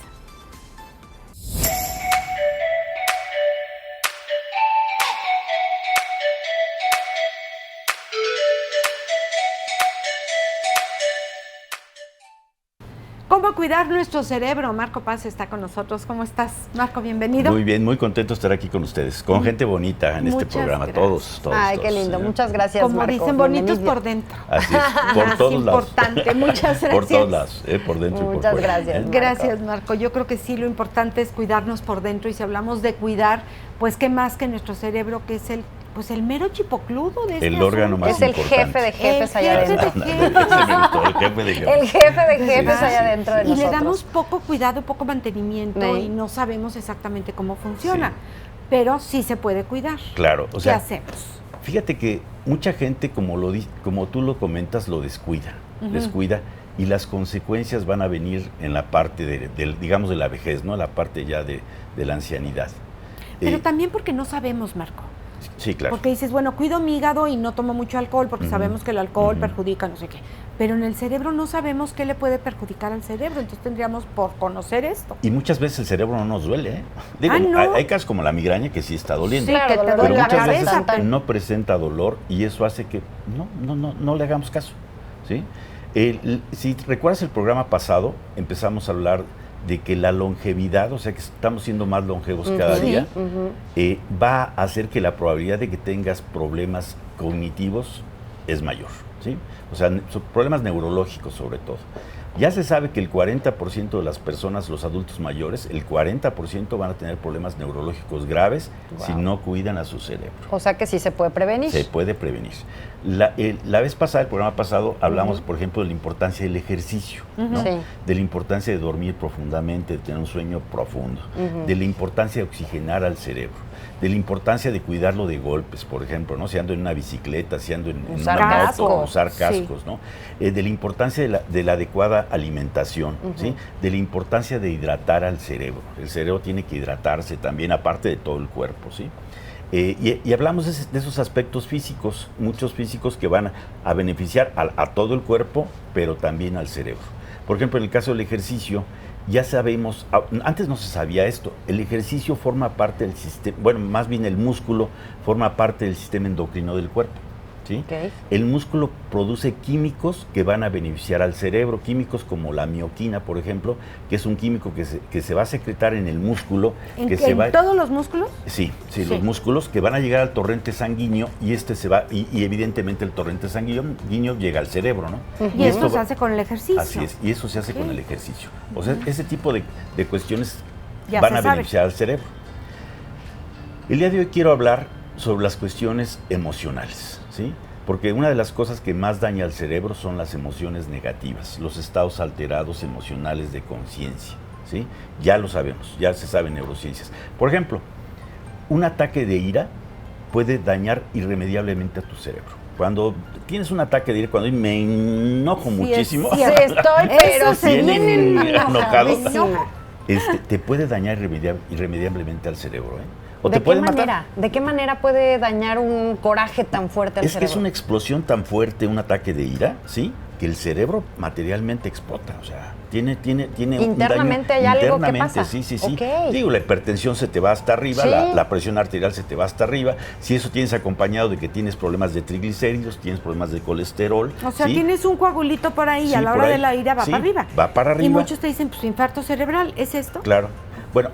¿Cómo cuidar nuestro cerebro? Marco Paz está con nosotros. ¿Cómo estás? Marco, bienvenido. Muy bien, muy contento de estar aquí con ustedes, con gente bonita en este Muchas programa, gracias. todos. Ay, qué lindo. ¿eh? Muchas gracias, Como Marco. dicen, bonitos Bienvenido. por dentro. Así es, por Más todos lados. importante. Muchas gracias. Por todos lados, por dentro y por Muchas fuera. gracias. ¿eh? Gracias, Marco. Yo creo que sí, lo importante es cuidarnos por dentro y si hablamos de cuidar, pues qué más que nuestro cerebro, que es el mero chipocludo de este El órgano asunto. más Es el importante. jefe de jefes El allá jefe adentro. de Ese me gustó, el jefe de jefes. El jefe de jefes Sí, allá sí. adentro de Y nosotros. le damos poco cuidado, poco mantenimiento Sí. y no sabemos exactamente cómo funciona, Sí. pero sí se puede cuidar. Claro, o sea, ¿Qué hacemos? fíjate que mucha gente, como tú lo comentas, lo descuida, y las consecuencias van a venir en la parte digamos, de la vejez, ¿no? La parte ya de la ancianidad. Pero también porque no sabemos, Marco. Sí, claro. Porque dices, bueno, cuido mi hígado y no tomo mucho alcohol porque Ujú. sabemos que el alcohol Ujú. perjudica no sé qué. Pero en el cerebro no sabemos qué le puede perjudicar al cerebro, entonces tendríamos por conocer esto. Y muchas veces el cerebro no nos duele, ¿eh? Digo, Ah, ¿no? hay casos como la migraña que sí está doliendo. Sí, Claro, que te dolor Pero duele la muchas veces cabeza. pero- no presenta dolor y eso hace que no le hagamos caso, ¿sí? Si recuerdas el programa pasado, empezamos a hablar de que la longevidad, o sea que estamos siendo más longevos cada Sí. día, va a hacer que la probabilidad de que tengas problemas cognitivos es mayor. ¿sí? O sea, son problemas neurológicos sobre todo. Ya se sabe que el 40% de las personas, los adultos mayores, el 40% van a tener problemas neurológicos graves si no cuidan a su cerebro. O sea que sí se puede prevenir. Se puede prevenir. La vez pasada, el programa pasado, hablamos, por ejemplo, de la importancia del ejercicio, ¿no? Sí. De la importancia de dormir profundamente, de tener un sueño profundo, de la importancia de oxigenar al cerebro, de la importancia de cuidarlo de golpes, por ejemplo, ¿no? Si ando en una bicicleta, si ando en Usar una moto, cascos. usar cascos, ¿no? De la importancia de la adecuada alimentación, ¿sí? De la importancia de hidratar al cerebro. El cerebro tiene que hidratarse también, aparte de todo el cuerpo, ¿sí? Y hablamos de esos aspectos físicos, muchos físicos que van a beneficiar a todo el cuerpo, pero también al cerebro. Por ejemplo, en el caso del ejercicio, ya sabemos, antes no se sabía esto, el ejercicio forma parte del sistema, bueno, más bien el músculo forma parte del sistema endocrino del cuerpo, ¿sí? Okay. El músculo produce químicos que van a beneficiar al cerebro, químicos como la mioquina, por ejemplo, que es un químico que se va a secretar en el músculo. ¿En todos los músculos? Sí, los músculos que van a llegar al torrente sanguíneo y y evidentemente el torrente sanguíneo llega al cerebro, ¿no? Y esto se hace con el ejercicio. Así es, y eso se hace con el ejercicio. O sea, ese tipo de cuestiones Ya van se a sabe. beneficiar al cerebro. El día de hoy quiero hablar sobre las cuestiones emocionales, ¿sí? Porque una de las cosas que más daña al cerebro son las emociones negativas, los estados alterados emocionales de conciencia, ¿sí? Ya lo sabemos, ya se sabe en neurociencias. Por ejemplo, un ataque de ira puede dañar irremediablemente a tu cerebro. Cuando tienes un ataque de ira, cuando me enojo muchísimo, Sí, estoy, pero se bien vienen enojado, enojadísima. te puede dañar irremediablemente al cerebro, ¿eh? O ¿De te qué puede manera? matar. ¿De qué manera puede dañar un coraje tan fuerte al Es cerebro? que es una explosión tan fuerte, un ataque de ira, ¿sí? Que el cerebro materialmente explota, o sea, tiene Internamente un daño. hay algo que Internamente, pasa. sí. Ok. Digo, la hipertensión se te va hasta arriba, Sí. la presión arterial se te va hasta arriba. Si eso tienes acompañado de que tienes problemas de triglicéridos, tienes problemas de colesterol. O sea, ¿sí? tienes un coagulito por ahí y Sí, a la por hora ahí. de la ira va Sí, para arriba. va para arriba. Y muchos te dicen, pues infarto cerebral, ¿es esto? Claro. Bueno,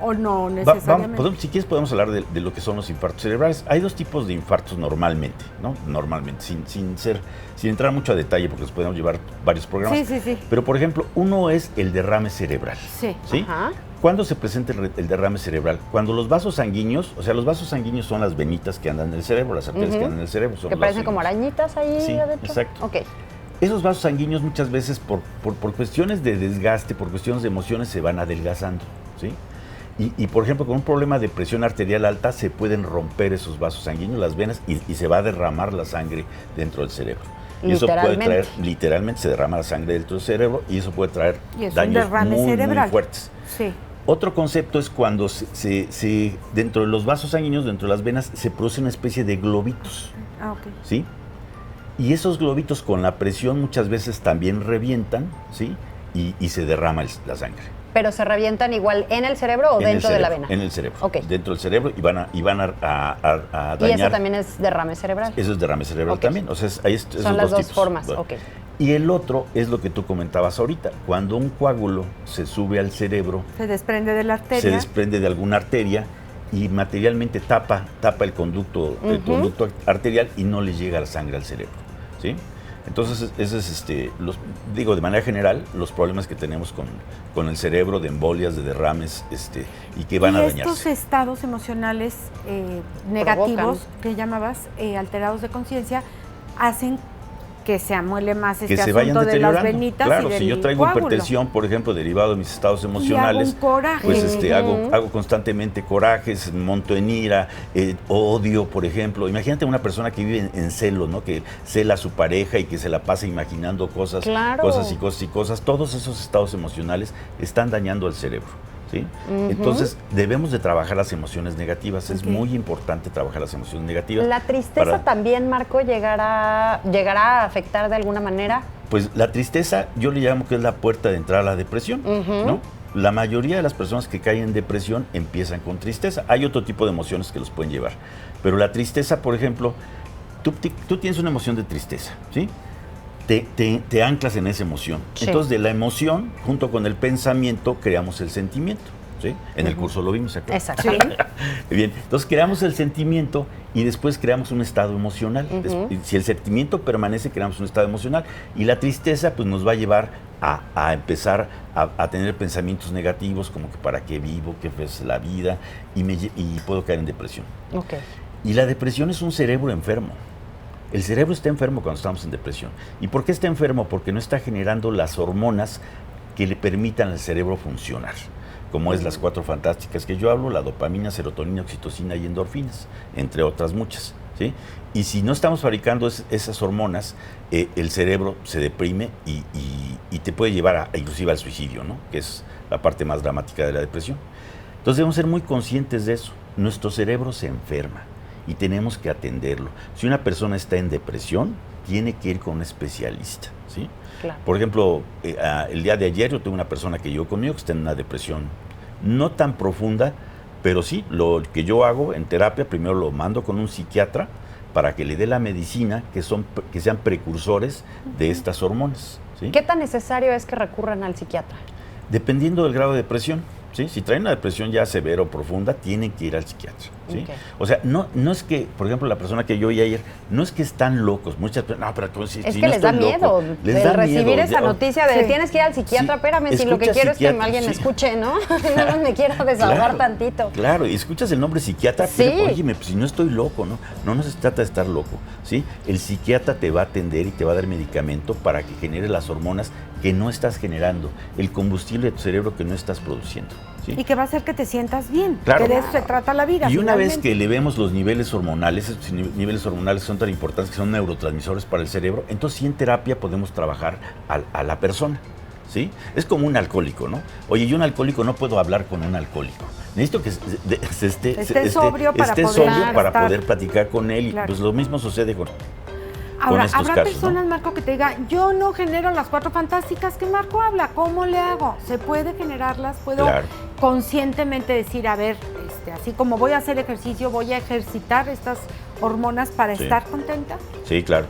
¿O no necesariamente? si quieres podemos hablar de lo que son los infartos cerebrales. Hay dos tipos de infartos normalmente, ¿no? Normalmente, sin entrar mucho a detalle porque nos podemos llevar varios programas. Sí. Pero, por ejemplo, uno es el derrame cerebral. Sí. ¿Sí? Ajá. ¿Cuándo se presenta el derrame cerebral? Cuando los vasos sanguíneos, o sea, los vasos sanguíneos son las venitas que andan en el cerebro, las arterias que andan en el cerebro. Son Que los parecen vasos como sanguíneos. arañitas ahí Sí, adentro. exacto. Ok. Esos vasos sanguíneos muchas veces por cuestiones de desgaste, por cuestiones de emociones, se van adelgazando, ¿sí? Y, por ejemplo, con un problema de presión arterial alta se pueden romper esos vasos sanguíneos, las venas, y se va a derramar la sangre dentro del cerebro. Y eso puede traer, literalmente se derrama la sangre dentro del cerebro y eso puede traer Y es un daños derrame muy cerebral. fuertes. Sí. Otro concepto es cuando dentro de los vasos sanguíneos, dentro de las venas, se produce una especie de globitos, Ah, ok. ¿sí? Y esos globitos con la presión muchas veces también revientan, ¿sí? Y se derrama la sangre. ¿Pero se revientan igual en el cerebro o En el dentro de la cerebro, vena? En el cerebro. Ok. Dentro del cerebro y van a dañar. Y eso también es derrame cerebral. Eso es derrame cerebral Ok. también. O sea, hay esos Son las dos tipos. formas, Bueno. ok. Y el otro es lo que tú comentabas ahorita. Cuando un coágulo se sube al cerebro, Se desprende de la arteria. se desprende de alguna arteria y materialmente tapa el conducto arterial y no le llega la sangre al cerebro, ¿sí? Entonces, ese es, digo de manera general, los problemas que tenemos con el cerebro, de embolias, de derrames, y que van a estos dañarse. estados emocionales negativos que llamabas, alterados de conciencia, hacen que se amuele más este Que se asunto vayan de las deteriorando. venitas Claro, y del si yo traigo coágulo. hipertensión, por ejemplo, derivado de mis estados emocionales, un coraje. pues hago constantemente corajes, monto en ira, odio, por ejemplo. Imagínate una persona que vive en celo, ¿no? Que cela a su pareja y que se la pasa imaginando cosas, Claro. cosas. Todos esos estados emocionales están dañando al cerebro, ¿sí? Entonces, debemos de trabajar las emociones negativas. Es muy importante trabajar las emociones negativas. ¿La tristeza también, Marco, llegará a afectar de alguna manera? Pues la tristeza, yo le llamo que es la puerta de entrada a la depresión, ¿no? La mayoría de las personas que caen en depresión empiezan con tristeza. Hay otro tipo de emociones que los pueden llevar. Pero la tristeza, por ejemplo, tú tienes una emoción de tristeza, ¿sí? Te anclas en esa emoción. Sí. Entonces, de la emoción, junto con el pensamiento, creamos el sentimiento, ¿sí? En el curso lo vimos, ¿se acuerdan? Exactamente. Bien, entonces creamos el sentimiento y después creamos un estado emocional. Si el sentimiento permanece, creamos un estado emocional. Y la tristeza pues nos va a llevar a empezar a tener pensamientos negativos como que para qué vivo, qué es la vida, y puedo caer en depresión. Ok. Y la depresión es un cerebro enfermo. El cerebro está enfermo cuando estamos en depresión. ¿Y por qué está enfermo? Porque no está generando las hormonas que le permitan al cerebro funcionar, como es las 4 fantásticas que yo hablo: la dopamina, serotonina, oxitocina y endorfinas, entre otras muchas, ¿sí? Y si no estamos fabricando esas hormonas, el cerebro se deprime y te puede llevar inclusive al suicidio, ¿no? Que es la parte más dramática de la depresión. Entonces debemos ser muy conscientes de eso. Nuestro cerebro se enferma y tenemos que atenderlo. Si una persona está en depresión, tiene que ir con un especialista, ¿sí? Claro. Por ejemplo, el día de ayer yo tuve una persona que llegó conmigo que está en una depresión no tan profunda, pero sí, lo que yo hago en terapia, primero lo mando con un psiquiatra para que le dé la medicina que sean precursores de estas hormonas, ¿sí? ¿Qué tan necesario es que recurran al psiquiatra? Dependiendo del grado de depresión, ¿sí? Si traen una depresión ya severa o profunda, tienen que ir al psiquiatra, ¿sí? Okay. O sea, no es que, por ejemplo, la persona que yo oí ayer, no es que están locos, muchas personas, no, pero si es si que no les da estoy miedo loco, les da recibir miedo, esa noticia de tienes que ir al psiquiatra, Sí, espérame, si lo que escucha quiero es que psiquiatra, alguien me sí. escuche, ¿no? Nada más me quiero desahogar Claro, tantito. Claro, y escuchas el nombre psiquiatra, Sí. pero, óyeme, pues si no estoy loco, ¿no? No se trata de estar loco, ¿sí? El psiquiatra te va a atender y te va a dar medicamento para que genere las hormonas que no estás generando, el combustible de tu cerebro que no estás produciendo, ¿sí? Y que va a hacer que te sientas bien, Claro. que de eso se trata la vida. Y una vez finalmente. que elevemos los niveles hormonales, esos niveles hormonales son tan importantes que son neurotransmisores para el cerebro, entonces sí en terapia podemos trabajar a la persona, ¿sí? Es como un alcohólico, ¿no? Oye, yo un alcohólico no puedo hablar con un alcohólico. Necesito que Esté sobrio para poder estar. poder platicar con él. Claro. Y pues lo mismo sucede con Ahora, estos habrá casos, personas, ¿no? Marco, que te digan, yo no genero las 4 fantásticas que Marco habla, ¿cómo le hago? ¿Se puede generarlas? ¿Puedo Claro. conscientemente decir, a ver, así como voy a hacer ejercicio, voy a ejercitar estas hormonas para Sí. estar contenta? Sí, claro.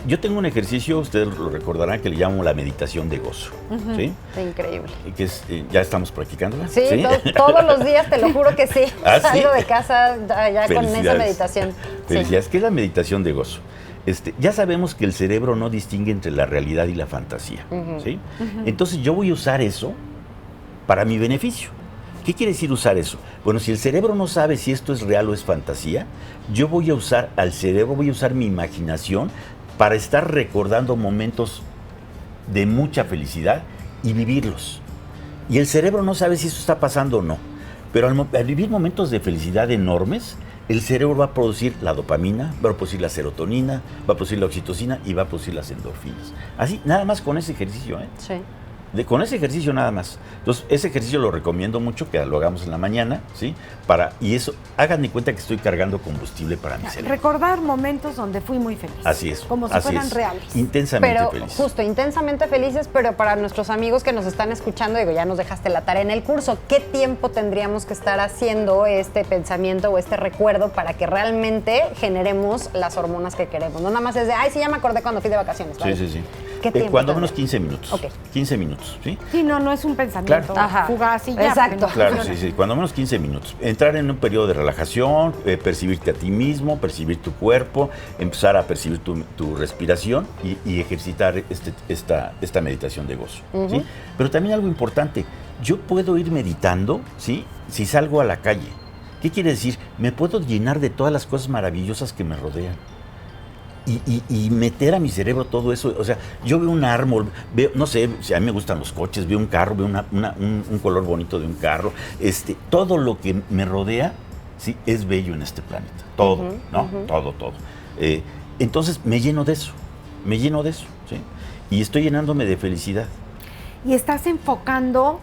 Yo tengo un ejercicio, ustedes lo recordarán, que le llamo la meditación de gozo, ¿sí? Increíble. Y que es, ya estamos practicándola. Sí, todos los días, te lo juro que sí. ¿Ah, sí? Salgo de casa ya con esa Felicidades. meditación. Felicidades. ¿Qué es la meditación de gozo? Ya sabemos que el cerebro no distingue entre la realidad y la fantasía, ¿sí? Entonces yo voy a usar eso para mi beneficio. ¿Qué quiere decir usar eso? Bueno, si el cerebro no sabe si esto es real o es fantasía, yo voy a usar al cerebro, voy a usar mi imaginación para estar recordando momentos de mucha felicidad y vivirlos. Y el cerebro no sabe si eso está pasando o no, pero al vivir momentos de felicidad enormes, el cerebro va a producir la dopamina, va a producir la serotonina, va a producir la oxitocina y va a producir las endorfinas. Así, nada más con ese ejercicio, ¿eh? Sí. Con ese ejercicio nada más. Entonces, ese ejercicio lo recomiendo mucho, que lo hagamos en la mañana, ¿sí? Y eso, hagan de cuenta que estoy cargando combustible para mi cerebro. Recordar momentos donde fui muy feliz. Así es. Como si así fueran es. reales. Intensamente Pero feliz. justo, intensamente felices, pero para nuestros amigos que nos están escuchando, digo, ya nos dejaste la tarea en el curso, ¿qué tiempo tendríamos que estar haciendo este pensamiento o este recuerdo para que realmente generemos las hormonas que queremos? No nada más es de, ay, sí, ya me acordé cuando fui de vacaciones. ¿vale? Sí, sí, sí. ¿Qué tiempo Cuando tendría? menos 15 minutos. Ok. 15 minutos, ¿sí? Sí, no es un pensamiento Claro. Ajá. fugaz y ya. Exacto. porque no Claro, funciona. sí, cuando menos 15 minutos. Entrar en un periodo de relajación, percibirte a ti mismo, percibir tu cuerpo, empezar a percibir tu respiración y ejercitar esta meditación de gozo, ¿sí? Pero también algo importante, yo puedo ir meditando, ¿sí? Si salgo a la calle. ¿Qué quiere decir? Me puedo llenar de todas las cosas maravillosas que me rodean. Y meter a mi cerebro todo eso. O sea, yo veo un árbol, veo, no sé, si a mí me gustan los coches, veo un carro, veo un color bonito de un carro. Todo lo que me rodea, sí, es bello en este planeta. Todo, ¿no? Todo. Entonces me lleno de eso, ¿sí? Y estoy llenándome de felicidad. Y estás enfocando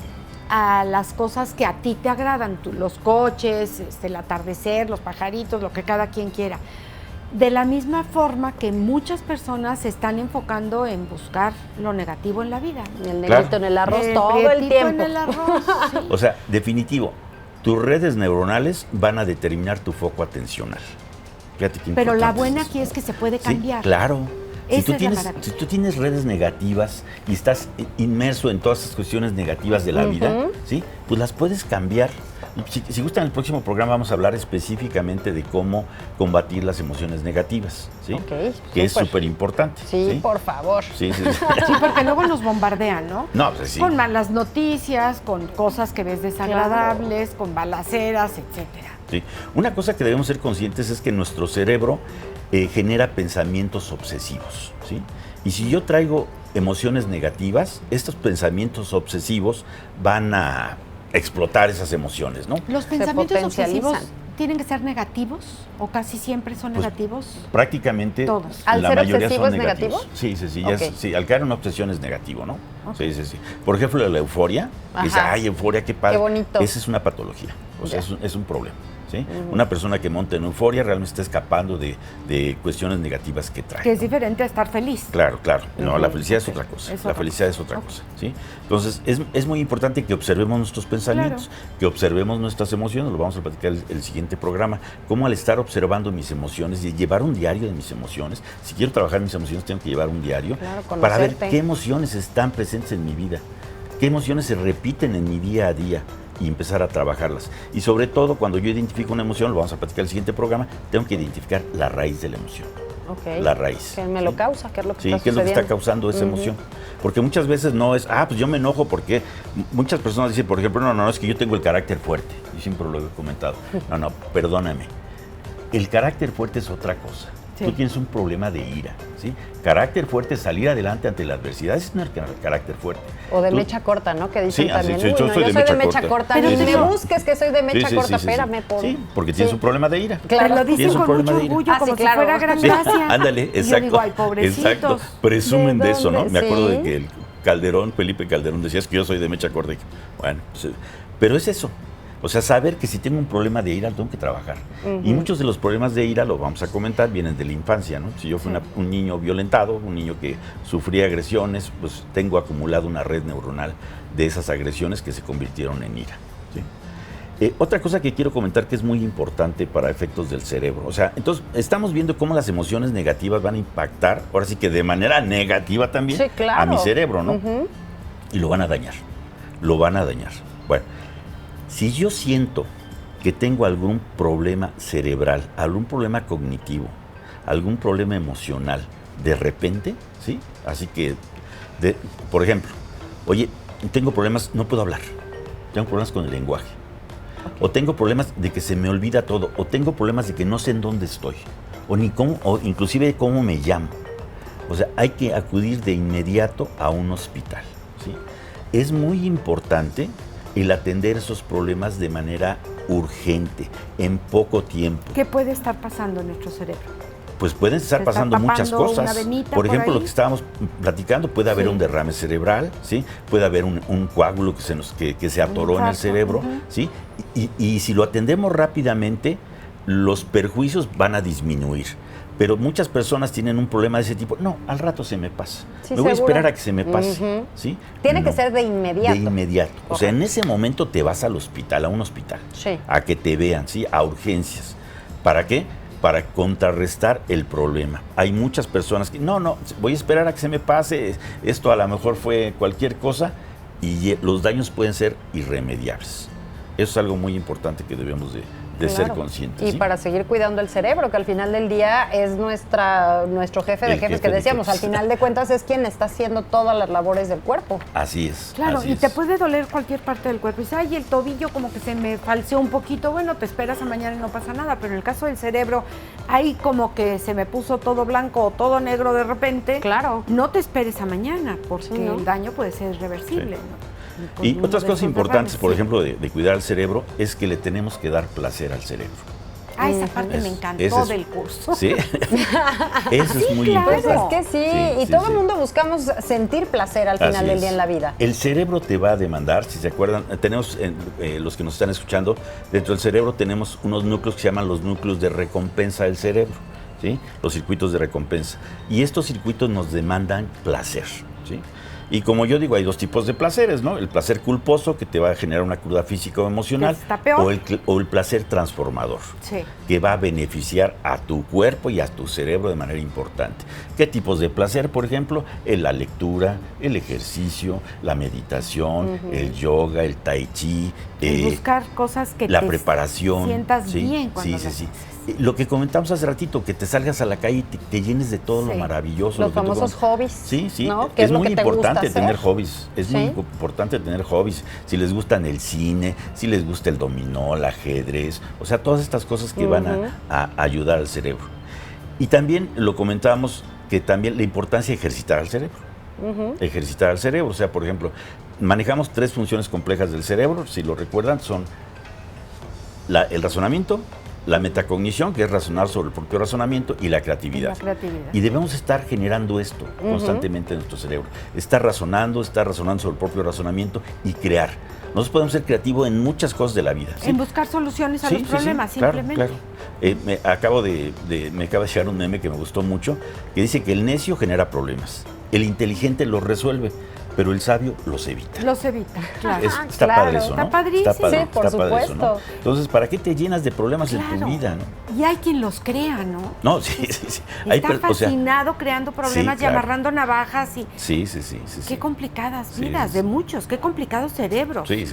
a las cosas que a ti te agradan, los coches, el atardecer, los pajaritos, lo que cada quien quiera. De la misma forma que muchas personas se están enfocando en buscar lo negativo en la vida. El negrito Claro. en el arroz El todo el prietito tiempo. en el arroz, sí. O sea, definitivo, tus redes neuronales van a determinar tu foco atencional. Fíjate qué Pero la importante buena es eso. aquí es que se puede Sí, cambiar. claro. Esa es la maravilla. Si tú tienes redes negativas y estás inmerso en todas esas cuestiones negativas de la vida, ¿sí? Pues las puedes cambiar. Si gustan, en el próximo programa vamos a hablar específicamente de cómo combatir las emociones negativas, ¿sí? Que es súper importante. Sí, por favor. Sí. Sí, porque luego nos bombardean, ¿no? No, pues sí. Con malas noticias, con cosas que ves desagradables, con balaceras, etcétera. Sí. Una cosa que debemos ser conscientes es que nuestro cerebro genera pensamientos obsesivos, ¿sí? Y si yo traigo emociones negativas, estos pensamientos obsesivos van a explotar esas emociones, ¿no? ¿Los pensamientos potencializan. obsesivos tienen que ser negativos o casi siempre son negativos? Prácticamente Todos. ¿Al la ser mayoría obsesivo son es negativos. negativo? Sí, Ok. sí, al caer una obsesión es negativo, ¿no? Sí. Por ejemplo, la euforia, dice, ay, euforia, qué padre. Qué bonito. Esa es una patología, o sea, es un problema. ¿Sí? Una persona que monta en euforia realmente está escapando de cuestiones negativas que trae. Que es diferente a estar feliz. Claro. No, la felicidad es otra cosa. Es la otra felicidad es otra cosa. ¿Sí? Entonces, es muy importante que observemos nuestros pensamientos, que observemos nuestras emociones. Lo vamos a platicar el siguiente programa. Cómo al estar observando mis emociones y llevar un diario de mis emociones, si quiero trabajar mis emociones, tengo que llevar un diario para ver qué emociones están presentes en mi vida, qué emociones se repiten en mi día a día, y empezar a trabajarlas. Y sobre todo, cuando yo identifico una emoción, lo vamos a platicar en el siguiente programa, tengo que identificar la raíz de la emoción. La raíz. ¿Qué me lo causa? ¿Qué es lo que está ¿qué es lo que está sucediendo? causando esa emoción? Porque muchas veces no es, pues yo me enojo porque muchas personas dicen, por ejemplo, no, es que yo tengo el carácter fuerte. Yo siempre lo he comentado. No, perdóname. El carácter fuerte es otra cosa. Tú tienes un problema de ira, ¿sí? Carácter fuerte, salir adelante ante la adversidad, ese no es el carácter fuerte. O de mecha corta, ¿no? Que dicen también, yo soy yo soy de mecha corta. Pero Ni sí, me sí. busques que soy de mecha corta, Sí. espérame. Sí, porque tienes un problema de ira. Pero lo dicen Tienes un con problema mucho de ira. orgullo, como si fuera gran Sí, gracia. ándale, Y exacto. yo digo, ay, pobrecitos. Exacto. Presumen de eso, ¿no? dónde? Me acuerdo Sí. de que el Felipe Calderón, decía, es que yo soy de mecha corta. Bueno, pues, pero es eso. O sea, saber que si tengo un problema de ira, lo tengo que trabajar. Y muchos de los problemas de ira, lo vamos a comentar, vienen de la infancia, ¿no? Si yo fui un niño violentado, un niño que sufría agresiones, pues tengo acumulado una red neuronal de esas agresiones que se convirtieron en ira, ¿sí? Otra cosa que quiero comentar que es muy importante para efectos del cerebro. O sea, entonces estamos viendo cómo las emociones negativas van a impactar, ahora sí que de manera negativa también, Sí, claro. a mi cerebro, ¿no? Y lo van a dañar. Bueno, si yo siento que tengo algún problema cerebral, algún problema cognitivo, algún problema emocional, de repente, ¿sí? Así que, por ejemplo, oye, tengo problemas, no puedo hablar, tengo problemas con el lenguaje, o tengo problemas de que se me olvida todo, o tengo problemas de que no sé en dónde estoy, o inclusive cómo me llamo. O sea, hay que acudir de inmediato a un hospital, ¿sí? Es muy importante el atender esos problemas de manera urgente, en poco tiempo. ¿Qué puede estar pasando en nuestro cerebro? Pues pueden estar ¿Se está pasando muchas tapando cosas. una venita Por ejemplo, por ahí? lo que estábamos platicando, puede haber un derrame cerebral, ¿sí? Puede haber un coágulo que se atoró en el cerebro, ¿sí? Y si lo atendemos rápidamente, los perjuicios van a disminuir. Pero muchas personas tienen un problema de ese tipo. No, al rato se me pasa. Sí, me voy a seguro. esperar a que se me pase. ¿Sí? Tiene que No. ser de inmediato. De inmediato. O sea, en ese momento te vas al hospital, a un hospital. Sí. A que te vean, ¿sí? A urgencias. ¿Para qué? Para contrarrestar el problema. Hay muchas personas que, no, voy a esperar a que se me pase. Esto a lo mejor fue cualquier cosa y los daños pueden ser irremediables. Eso es algo muy importante que debemos de ser conscientes. Y ¿sí? para seguir cuidando el cerebro, que al final del día es nuestro jefe de El jefes jefe que de decíamos, jefes. al final de cuentas es quien está haciendo todas las labores del cuerpo. Así es. Claro, así y es. te puede doler cualquier parte del cuerpo. Y dices, ay, el tobillo como que se me falseó un poquito. Bueno, te esperas a mañana y no pasa nada. Pero en el caso del cerebro, ahí como que se me puso todo blanco o todo negro de repente. Claro. No te esperes a mañana, porque Sí, ¿no? el daño puede ser irreversible. Sí. ¿no? Y Con uno otras de cosas esos importantes, derrames, por sí. ejemplo, de cuidar al cerebro, es que le tenemos que dar placer al cerebro. Ah, esa parte me Ese encantó es- del curso. ¿Sí? Eso es muy claro. Pues importante. es que sí, y todo el mundo buscamos sentir placer al final Así del es. día en la vida. El cerebro te va a demandar, si se acuerdan, tenemos, los que nos están escuchando, dentro del cerebro tenemos unos núcleos que se llaman los núcleos de recompensa del cerebro, ¿sí? Los circuitos de recompensa. Y estos circuitos nos demandan placer, ¿sí? Y como yo digo, hay dos tipos de placeres, ¿no? El placer culposo, que te va a generar una cruda física o emocional, Está peor. o el placer transformador, Sí. que va a beneficiar a tu cuerpo y a tu cerebro de manera importante. ¿Qué tipos de placer? Por ejemplo, la lectura, el ejercicio, la meditación, el yoga, el tai chi, Buscar cosas que la te preparación. sientas ¿sí? bien cuando Sí, las sí, sí. haces. Lo que comentamos hace ratito, que te salgas a la calle y te llenes de todo lo Sí. maravilloso. Los lo que tú famosos conoces. hobbies. Sí, sí. ¿no? ¿Qué Es es lo muy que te gusta importante hacer? tener hobbies. Es Sí. muy importante tener hobbies. Si les gustan el cine, si les gusta el dominó, el ajedrez, o sea, todas estas cosas que van a ayudar al cerebro. Y también lo comentábamos, que también la importancia de ejercitar al cerebro. Ejercitar al cerebro, o sea, por ejemplo, manejamos 3 funciones complejas del cerebro, si lo recuerdan, son el razonamiento, la metacognición, que es razonar sobre el propio razonamiento, y la creatividad. Y debemos estar generando esto constantemente en nuestro cerebro. Estar razonando sobre el propio razonamiento y crear. Nosotros podemos ser creativos en muchas cosas de la vida. ¿sí? En buscar soluciones a Sí, los sí, problemas, sí, claro, simplemente. claro. Me acaba de llegar un meme que me gustó mucho, que dice que el necio genera problemas, el inteligente los resuelve, pero el sabio los evita. Los evita, claro. Está claro. padre eso, ¿no? Está padrísimo. Está padre, Sí, por está padre eso, ¿no? supuesto. Entonces, ¿para qué te llenas de problemas en tu Claro. vida, no? Y hay quien los crea, ¿no? No, sí, sí, sí. Está fascinado creando problemas claro. y amarrando navajas y Sí. qué complicadas Sí, vidas sí, de sí. muchos, qué complicados cerebros. Sí.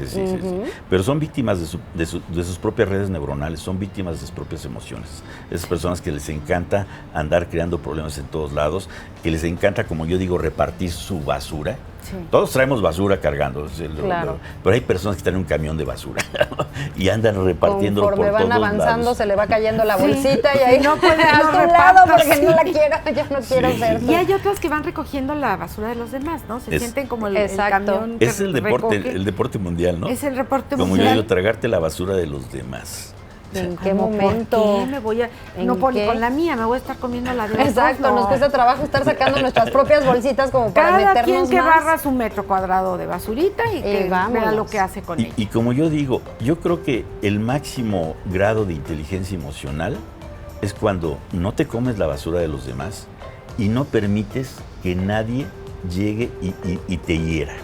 Pero son víctimas de sus propias redes neuronales, son víctimas de sus propias emociones. Esas personas que les encanta andar creando problemas en todos lados, que les encanta, como yo digo, repartir su basura. Sí. Todos traemos basura cargando, Claro. pero hay personas que traen un camión de basura y andan repartiéndolo por Conforme todos van avanzando, lados. se le va cayendo la Sí. bolsita y Si ahí no puede, a no tu lado repartas. porque no la quiero, yo no quiero Sí. ser. Y hay otros que van recogiendo la basura de los demás, ¿no? Se Es- sienten como el Exacto. camión que Es el deporte, recoge. el deporte mundial, ¿no? Es el reporte Como yo mundial. digo, tragarte la basura de los demás. ¿En qué ¿Cómo, momento? ¿Por qué me voy a...? ¿En No qué? con la mía, me voy a estar comiendo la de los Exacto, dos, no. nos cuesta trabajo estar sacando nuestras propias bolsitas como para Cada meternos quien que más. barra su metro cuadrado de basurita y que vea vámonos. lo que hace con ella. Y como yo digo, yo creo que el máximo grado de inteligencia emocional es cuando no te comes la basura de los demás y no permites que nadie llegue y te hiera.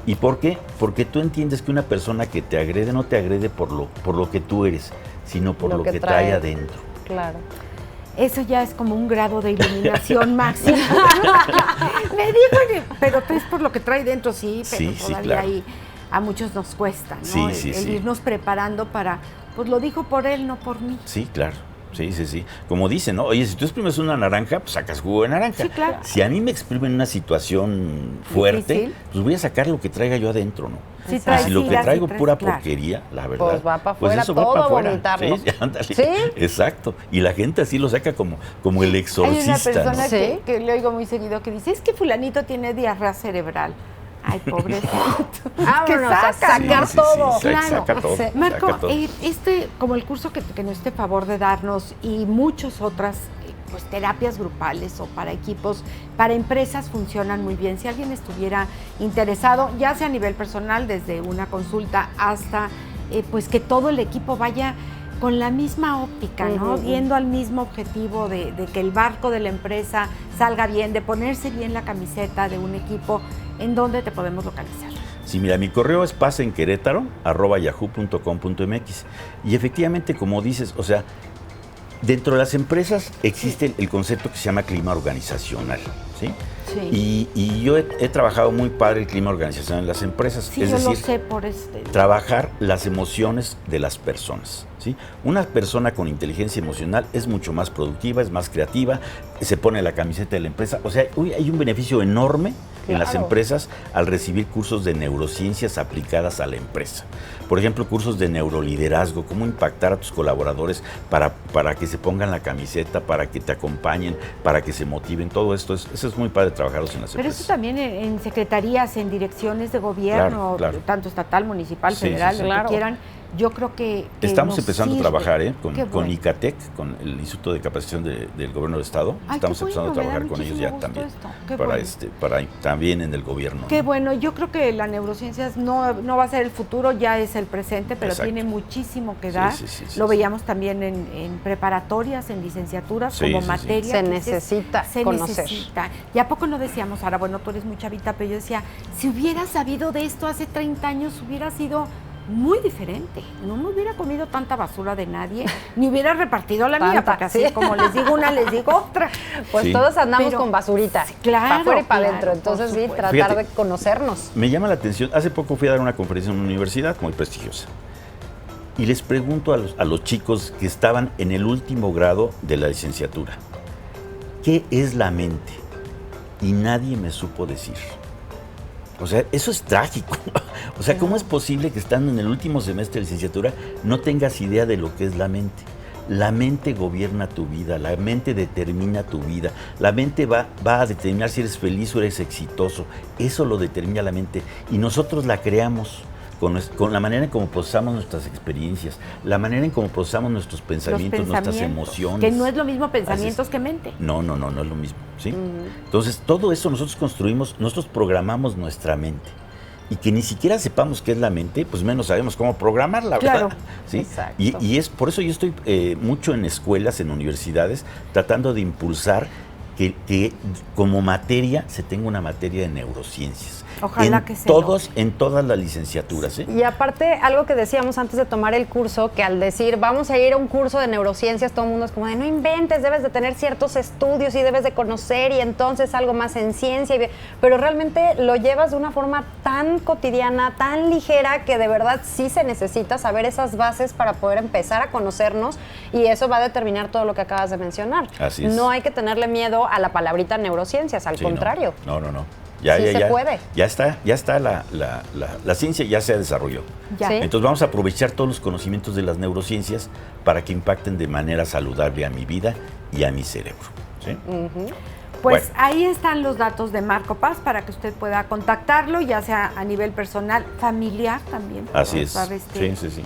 ¿Y por qué? Porque tú entiendes que una persona que te agrede no te agrede por lo que tú eres, sino por lo que trae adentro. Claro. Eso ya es como un grado de iluminación máxima. Me dijo, pero es por lo que trae dentro, sí, pero Sí, sí, todavía claro. ahí a muchos nos cuesta, ¿no? Sí, el sí, sí. irnos preparando para, pues lo dijo por él, no por mí. Sí, claro. Sí. Como dicen, ¿no? Oye, si tú exprimes una naranja, pues sacas jugo de naranja. Sí, claro. Si a mí me exprimen una situación fuerte, Difícil. pues voy a sacar lo que traiga yo adentro, ¿no? Sí Y traes si lo que iras, traigo sí traes, pura claro. porquería, la verdad. Pues va pa' afuera eso va todo pa' a afuera. vomitarlo. Sí, ándale. ¿Sí? Exacto. Y la gente así lo saca como el Hay exorcista, una persona ¿no? Sí. que le oigo muy seguido que dice, es que fulanito tiene diarrea cerebral. Ay, pobrecito. Vámonos a sacar Sí, todo. sí, saca todo. Sí. Marco, saca todo. como el curso que nos esté a favor de darnos y muchas otras pues terapias grupales o para equipos, para empresas funcionan muy bien. Si alguien estuviera interesado, ya sea a nivel personal, desde una consulta hasta pues que todo el equipo vaya con la misma óptica, ¿no? Viendo al mismo objetivo de que el barco de la empresa salga bien, de ponerse bien la camiseta de un equipo, ¿en dónde te podemos localizar? Sí, mira, mi correo es pasenquerétaro@yahoo.com.mx. Y efectivamente, como dices, o sea, dentro de las empresas existe el concepto que se llama clima organizacional, ¿sí? Sí. Y yo he trabajado muy padre el clima organizacional en las empresas. Sí, es yo decir, lo sé por trabajar las emociones de las personas, ¿sí? Una persona con inteligencia emocional es mucho más productiva, es más creativa, se pone la camiseta de la empresa. O sea, hay un beneficio enorme en las empresas al recibir cursos de neurociencias aplicadas a la empresa. Por ejemplo, cursos de neuroliderazgo, cómo impactar a tus colaboradores para que se pongan la camiseta, para que te acompañen, para que se motiven. Todo esto, eso es muy padre trabajarlos en las Pero empresas. eso también en secretarías, en direcciones de gobierno, Claro. tanto estatal, municipal, Sí, federal, sí, sí. lo Claro. que quieran, yo creo que Estamos nos empezando sirve. a trabajar Qué con bueno. ICATEC, con el Instituto de Capacitación del Gobierno del Estado. Ay, Estamos qué empezando bueno, a me da trabajar con ellos muchísimo ya gusto también. esto. Qué Para, bueno. para también en el gobierno. Qué bueno, yo creo que la neurociencias no va a ser el futuro, ya es el presente, pero Exacto. tiene muchísimo que Sí, dar. sí, sí, Lo sí. veíamos también en preparatorias, en licenciaturas, Sí, como sí, sí. materia. Se que dices, necesita se conocer. necesita. ¿Y a poco no decíamos, ahora, bueno, tú eres muy chavita, pero yo decía, si hubiera sabido de esto hace 30 años, hubiera sido muy diferente. No me hubiera comido tanta basura de nadie, ni hubiera repartido la mía, Tanta, porque así sí. como les digo una, les digo otra. Pues Sí. todos andamos Pero- con basurita. Sí, claro, Para afuera y para claro, adentro. Entonces, por sí, supuesto. tratar Fíjate. de conocernos. Me llama la atención, hace poco fui a dar una conferencia en una universidad muy prestigiosa y les pregunto a los chicos que estaban en el último grado de la licenciatura, ¿qué es la mente? Y nadie me supo decir. O sea, eso es trágico. O sea, ¿cómo es posible que estando en el último semestre de licenciatura no tengas idea de lo que es la mente? La mente gobierna tu vida, la mente determina tu vida, la mente va a determinar si eres feliz o eres exitoso. Eso lo determina la mente y nosotros la creamos con la manera en cómo procesamos nuestras experiencias, la manera en cómo procesamos nuestros pensamientos, nuestras emociones. Que no es lo mismo Así pensamientos es. que mente. No es lo mismo, ¿sí? Entonces, todo eso nosotros construimos, nosotros programamos nuestra mente. Y que ni siquiera sepamos qué es la mente, pues menos sabemos cómo programarla, ¿verdad? Claro. ¿Sí? Exacto. Y es por eso yo estoy mucho en escuelas, en universidades, tratando de impulsar que como materia se tenga una materia de neurociencias. Ojalá en que se en todas las licenciaturas, ¿eh? Y aparte, algo que decíamos antes de tomar el curso, que al decir vamos a ir a un curso de neurociencias, todo el mundo es como de no inventes, debes de tener ciertos estudios y debes de conocer y entonces algo más en ciencia. Pero realmente lo llevas de una forma tan cotidiana, tan ligera, que de verdad sí se necesita saber esas bases para poder empezar a conocernos y eso va a determinar todo lo que acabas de mencionar. Así es. No hay que tenerle miedo a la palabrita neurociencias, al Sí, contrario. No. Sí se puede. Ya está la ciencia ya se desarrolló. Ya. Sí. Entonces vamos a aprovechar todos los conocimientos de las neurociencias para que impacten de manera saludable a mi vida y a mi cerebro. ¿Sí? Pues Bueno. ahí están los datos de Marco Paz para que usted pueda contactarlo, ya sea a nivel personal, familiar también. Así es. Para Sí.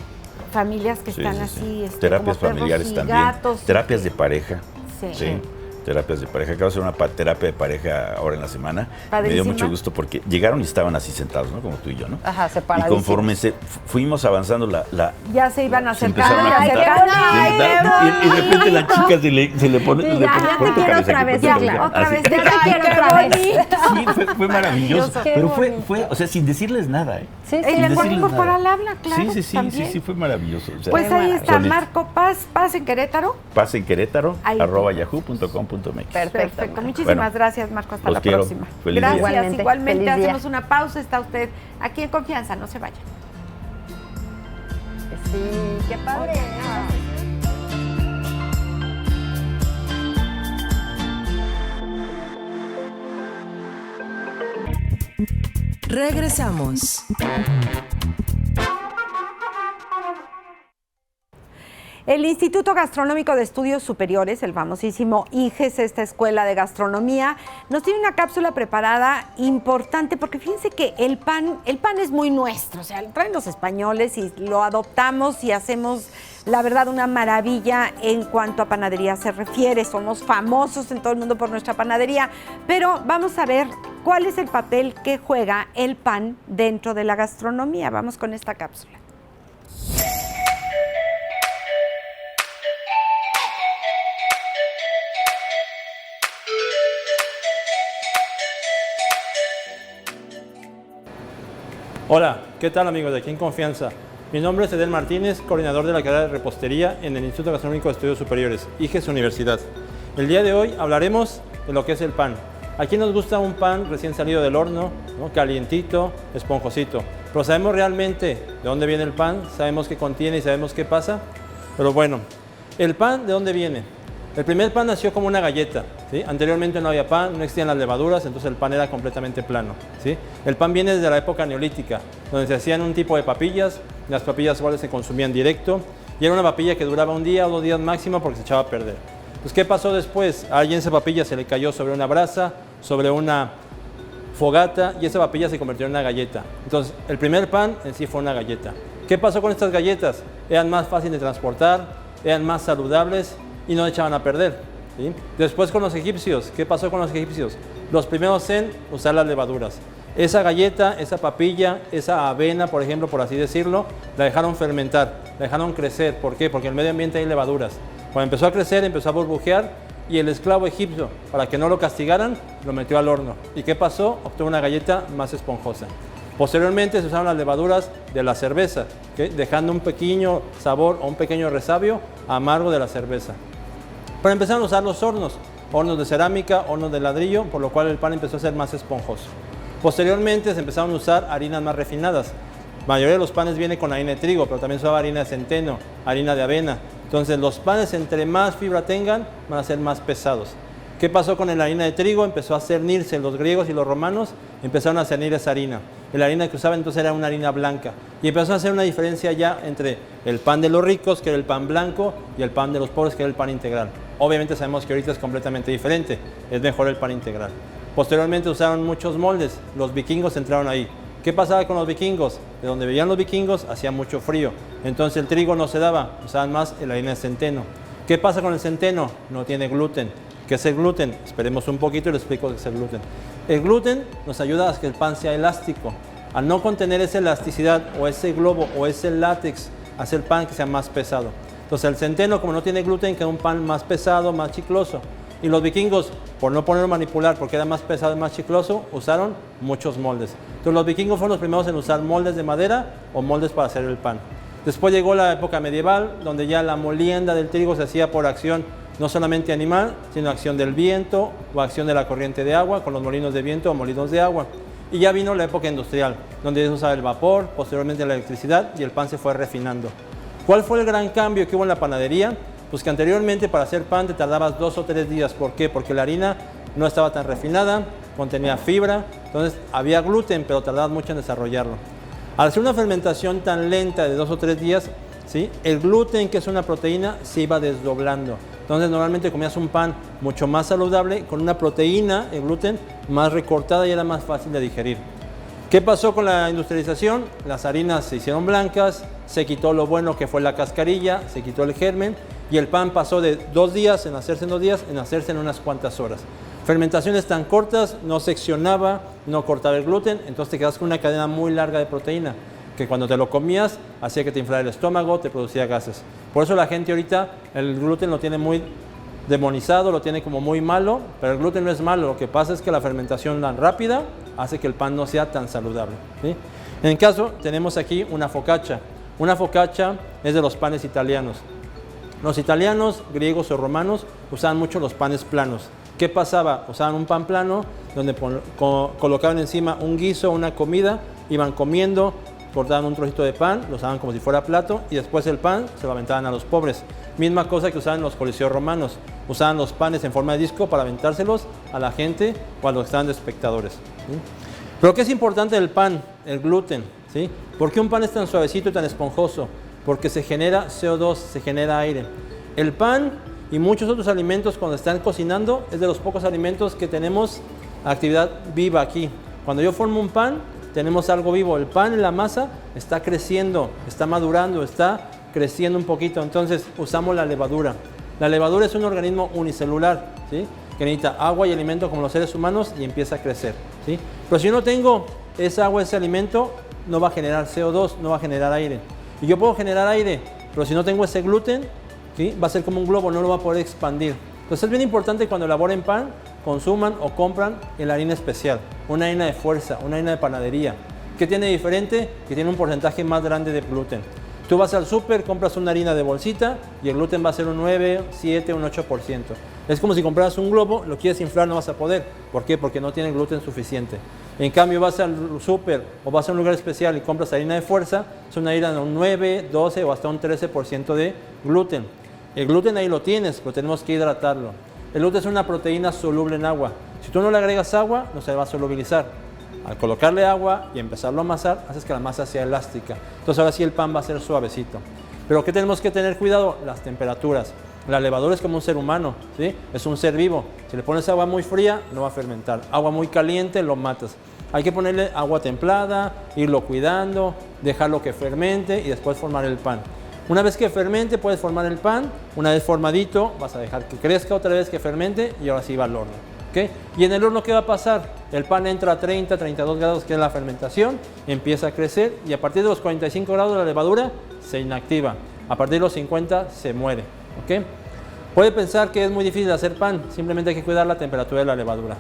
familias que Sí, están sí, así, sí. Terapias como perros familiares y también. gatos. Terapias de pareja. Sí. Sí. Terapias de pareja. Acabo de hacer una terapia de pareja ahora en la semana. Me Padrísima. dio mucho gusto porque llegaron y estaban así sentados, ¿no? Como tú y yo, ¿no? Ajá, Y separadísimos. conforme fuimos avanzando Ya se iban a se acercar. empezaron a Ay, juntar. qué bonito. Y de repente la chica se le pone, Sí, le ya, pone, ya pon te tu quiero cabeza otra aquí, vez, pon tu Ya, cabeza. otra Así. vez. Ya te Ay, quiero qué otra vez. Sí, fue maravilloso. Qué Pero bonito. fue, o sea, sin decirles nada, ¿eh? Sí, Y sí. le Sin puede decirles incorporar nada. al habla, claro. también. Sí, fue maravilloso. O sea, Pues ahí está, solito. Marco Paz, Paz en Querétaro. Paz en Querétaro, Ahí. @yahoo.com.mx. Perfecto. Perfecto. Muchísimas Bueno, gracias, Marco. Hasta los la quiero. próxima. Feliz día. Gracias. Igualmente. Igualmente, Feliz día. hacemos una pausa. Está usted aquí en confianza. No se vaya. Sí, qué padre. Regresamos. El Instituto Gastronómico de Estudios Superiores, el famosísimo IGES, esta escuela de gastronomía, nos tiene una cápsula preparada importante porque fíjense que el pan es muy nuestro, o sea, lo traen los españoles y lo adoptamos y hacemos, la verdad, una maravilla en cuanto a panadería se refiere. Somos famosos en todo el mundo por nuestra panadería, pero vamos a ver cuál es el papel que juega el pan dentro de la gastronomía. Vamos con esta cápsula. Hola, ¿qué tal amigos de Aquí en Confianza? Mi nombre es Edel Martínez, coordinador de la carrera de repostería en el Instituto Gastronómico de Estudios Superiores, IGES Universidad. El día de hoy hablaremos de lo que es el pan. ¿A quién nos gusta un pan recién salido del horno, ¿no? Calientito, esponjosito? Pero ¿sabemos realmente de dónde viene el pan? ¿Sabemos qué contiene y sabemos qué pasa? Pero bueno, ¿el pan de dónde viene? El primer pan nació como una galleta, ¿sí? Anteriormente no había pan, no existían las levaduras, entonces el pan era completamente plano, ¿sí? El pan viene desde la época neolítica, donde se hacían un tipo de papillas, las papillas iguales se consumían directo, y era una papilla que duraba un día o 2 días máximo porque se echaba a perder. Pues, ¿qué pasó después? A alguien esa papilla se le cayó sobre una brasa, sobre una fogata, y esa papilla se convirtió en una galleta. Entonces, el primer pan en sí fue una galleta. ¿Qué ¿Qué pasó con estas galletas? Eran más fáciles de transportar, eran más saludables y no echaban a perder, ¿sí? Después con los egipcios, ¿qué pasó con los egipcios? Los primeros en usar las levaduras. Esa galleta, esa papilla, esa avena, por ejemplo, por así decirlo, la dejaron fermentar, la dejaron crecer. ¿Por qué? Porque en el medio ambiente hay levaduras. Cuando empezó a crecer, empezó a burbujear y el esclavo egipcio, para que no lo castigaran, lo metió al horno. ¿Y qué pasó? Obtuvo una galleta más esponjosa. Posteriormente se usaron las levaduras de la cerveza, ¿okay? Dejando un pequeño sabor o un pequeño resabio amargo de la cerveza. Pero empezaron a usar los hornos de cerámica, hornos de ladrillo, por lo cual el pan empezó a ser más esponjoso. Posteriormente se empezaron a usar harinas más refinadas. La mayoría de los panes viene con harina de trigo, pero también se usaba harina de centeno, harina de avena. Entonces los panes, entre más fibra tengan, van a ser más pesados. ¿Qué pasó con la harina de trigo? Empezó a cernirse. Los griegos y los romanos empezaron a cernir esa harina. La harina que usaban entonces era una harina blanca. Y empezó a hacer una diferencia ya entre el pan de los ricos, que era el pan blanco, y el pan de los pobres, que era el pan integral. Obviamente sabemos que ahorita es completamente diferente. Es mejor el pan integral. Posteriormente usaron muchos moldes. Los vikingos entraron ahí. ¿Qué pasaba con los vikingos? De donde veían los vikingos hacía mucho frío. Entonces el trigo no se daba. Usaban más la harina de centeno. ¿Qué pasa con el centeno? No tiene gluten. ¿Qué es el gluten? Esperemos un poquito y les explico qué es el gluten. El gluten nos ayuda a que el pan sea elástico. Al no contener esa elasticidad o ese globo o ese látex, hace el pan que sea más pesado. Entonces el centeno, como no tiene gluten, queda un pan más pesado, más chicloso. Y los vikingos, por no ponerlo a manipular, porque era más pesado y más chicloso, usaron muchos moldes. Entonces los vikingos fueron los primeros en usar moldes de madera o moldes para hacer el pan. Después llegó la época medieval, donde ya la molienda del trigo se hacía por acción no solamente animal, sino acción del viento o acción de la corriente de agua, con los molinos de viento o molinos de agua. Y ya vino la época industrial, donde se usaba el vapor, posteriormente la electricidad, y el pan se fue refinando. ¿Cuál fue el gran cambio que hubo en la panadería? Pues que anteriormente para hacer pan te tardabas 2 o 3 días. ¿Por qué? Porque la harina no estaba tan refinada, contenía fibra, entonces había gluten, pero tardabas mucho en desarrollarlo. Al hacer una fermentación tan lenta de 2 o 3 días, ¿sí? El gluten, que es una proteína, se iba desdoblando. Entonces normalmente comías un pan mucho más saludable, con una proteína, el gluten, más recortada y era más fácil de digerir. ¿Qué pasó con la industrialización? Las harinas se hicieron blancas, se quitó lo bueno que fue la cascarilla, se quitó el germen y el pan pasó de 2 días en hacerse en 2 días en hacerse en unas cuantas horas. Fermentaciones tan cortas, no seccionaba, no cortaba el gluten, entonces te quedas con una cadena muy larga de proteína, que cuando te lo comías hacía que te inflara el estómago, te producía gases. Por eso la gente ahorita el gluten lo tiene muy demonizado, lo tiene como muy malo, pero el gluten no es malo, lo que pasa es que la fermentación tan rápida hace que el pan no sea tan saludable, ¿sí? En el caso tenemos aquí una focaccia. Una focaccia es de los panes italianos. Los italianos, griegos o romanos usaban mucho los panes planos. ¿Qué pasaba? Usaban un pan plano donde colocaban encima un guiso, una comida, iban comiendo, cortaban un trocito de pan, lo usaban como si fuera plato y después el pan se lo aventaban a los pobres. Misma cosa que usaban los coliseos romanos. Usaban los panes en forma de disco para aventárselos a la gente o a los que estaban de espectadores, ¿sí? Pero ¿qué es importante del pan? El gluten, ¿sí? ¿Por qué un pan es tan suavecito y tan esponjoso? Porque se genera CO2, se genera aire. El pan y muchos otros alimentos cuando están cocinando es de los pocos alimentos que tenemos actividad viva aquí. Cuando yo formo un pan, tenemos algo vivo. El pan en la masa está creciendo, está madurando, está creciendo un poquito. Entonces usamos la levadura. La levadura es un organismo unicelular, ¿sí? Que necesita agua y alimento como los seres humanos y empieza a crecer, ¿sí? Pero si yo no tengo esa agua, ese alimento, no va a generar CO2, no va a generar aire. Y yo puedo generar aire, pero si no tengo ese gluten, ¿sí? Va a ser como un globo, no lo va a poder expandir. Entonces es bien importante cuando elaboren pan, consuman o compran la harina especial, una harina de fuerza, una harina de panadería. ¿Qué tiene diferente? Que tiene un porcentaje más grande de gluten. Tú vas al súper, compras una harina de bolsita y el gluten va a ser un 9, 7, un 8%. Es como si compraras un globo, lo quieres inflar, no vas a poder. ¿Por qué? Porque no tiene gluten suficiente. En cambio, vas al súper o vas a un lugar especial y compras harina de fuerza, es una harina de un 9, 12 o hasta un 13% de gluten. El gluten ahí lo tienes, pero tenemos que hidratarlo. El gluten es una proteína soluble en agua. Si tú no le agregas agua, no se va a solubilizar. Al colocarle agua y empezarlo a amasar, haces que la masa sea elástica. Entonces ahora sí el pan va a ser suavecito. Pero ¿qué tenemos que tener cuidado? Las temperaturas. La levadura es como un ser humano, ¿sí? Es un ser vivo. Si le pones agua muy fría, no va a fermentar. Agua muy caliente, lo matas. Hay que ponerle agua templada, irlo cuidando, dejarlo que fermente y después formar el pan. Una vez que fermente, puedes formar el pan. Una vez formadito, vas a dejar que crezca otra vez, que fermente y ahora sí va al horno. ¿Okay? Y en el horno, ¿qué va a pasar? El pan entra a 30, 32 grados, que es la fermentación, empieza a crecer y a partir de los 45 grados la levadura se inactiva. A partir de los 50 se muere. ¿Okay? Puede pensar que es muy difícil hacer pan, simplemente hay que cuidar la temperatura de la levadura.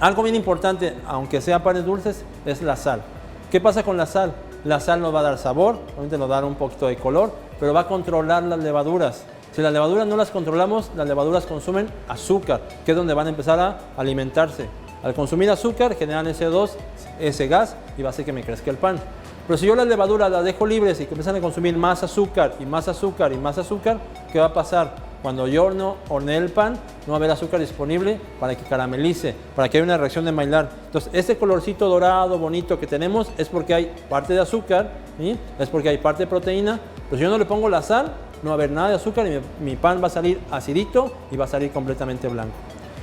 Algo bien importante, aunque sean panes dulces, es la sal. ¿Qué pasa con la sal? La sal nos va a dar sabor, obviamente nos va a dar un poquito de color, pero va a controlar las levaduras. Si las levaduras no las controlamos, las levaduras consumen azúcar, que es donde van a empezar a alimentarse. Al consumir azúcar generan CO2, ese gas, y va a hacer que me crezca el pan. Pero si yo las levaduras las dejo libres y que empiezan a consumir más azúcar y más azúcar y más azúcar, ¿qué va a pasar? Cuando yo hornee el pan, no va a haber azúcar disponible para que caramelice, para que haya una reacción de Maillard. Entonces, este colorcito dorado, bonito que tenemos, es porque hay parte de azúcar, ¿sí? Es porque hay parte de proteína, pero si yo no le pongo la sal, no va a haber nada de azúcar y mi pan va a salir acidito y va a salir completamente blanco.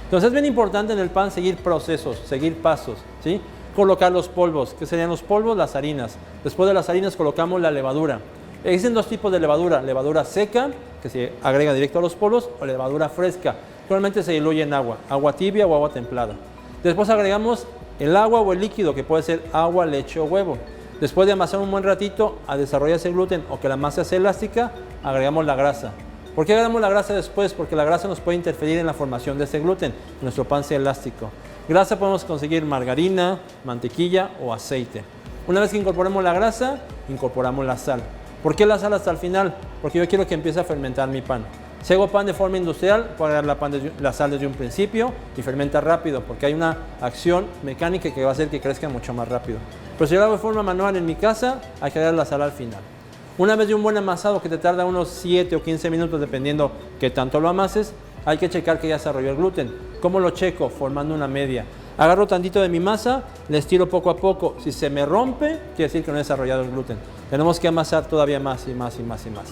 Entonces, es bien importante en el pan seguir procesos, seguir pasos, ¿sí? Colocar los polvos. ¿Qué serían los polvos? Las harinas. Después de las harinas colocamos la levadura. Existen dos tipos de levadura, levadura seca, que se agrega directo a los polvos, o levadura fresca. Normalmente se diluye en agua, agua tibia o agua templada. Después agregamos el agua o el líquido, que puede ser agua, leche o huevo. Después de amasar un buen ratito a desarrollar ese gluten o que la masa sea elástica, agregamos la grasa. ¿Por qué agregamos la grasa después? Porque la grasa nos puede interferir en la formación de ese gluten, que nuestro pan sea elástico. Grasa podemos conseguir margarina, mantequilla o aceite. Una vez que incorporemos la grasa, incorporamos la sal. ¿Por qué la sal hasta el final? Porque yo quiero que empiece a fermentar mi pan. Si hago pan de forma industrial, puedo agregar la sal desde un principio y fermenta rápido, porque hay una acción mecánica que va a hacer que crezca mucho más rápido. Pero si yo lo hago de forma manual en mi casa, hay que agregar la sal al final. Una vez de un buen amasado que te tarda unos 7 o 15 minutos, dependiendo qué tanto lo amases, hay que checar que ya desarrolló el gluten. ¿Cómo lo checo? Formando una media. Agarro tantito de mi masa, le estiro poco a poco. Si se me rompe, quiere decir que no he desarrollado el gluten. Tenemos que amasar todavía más y más y más y más.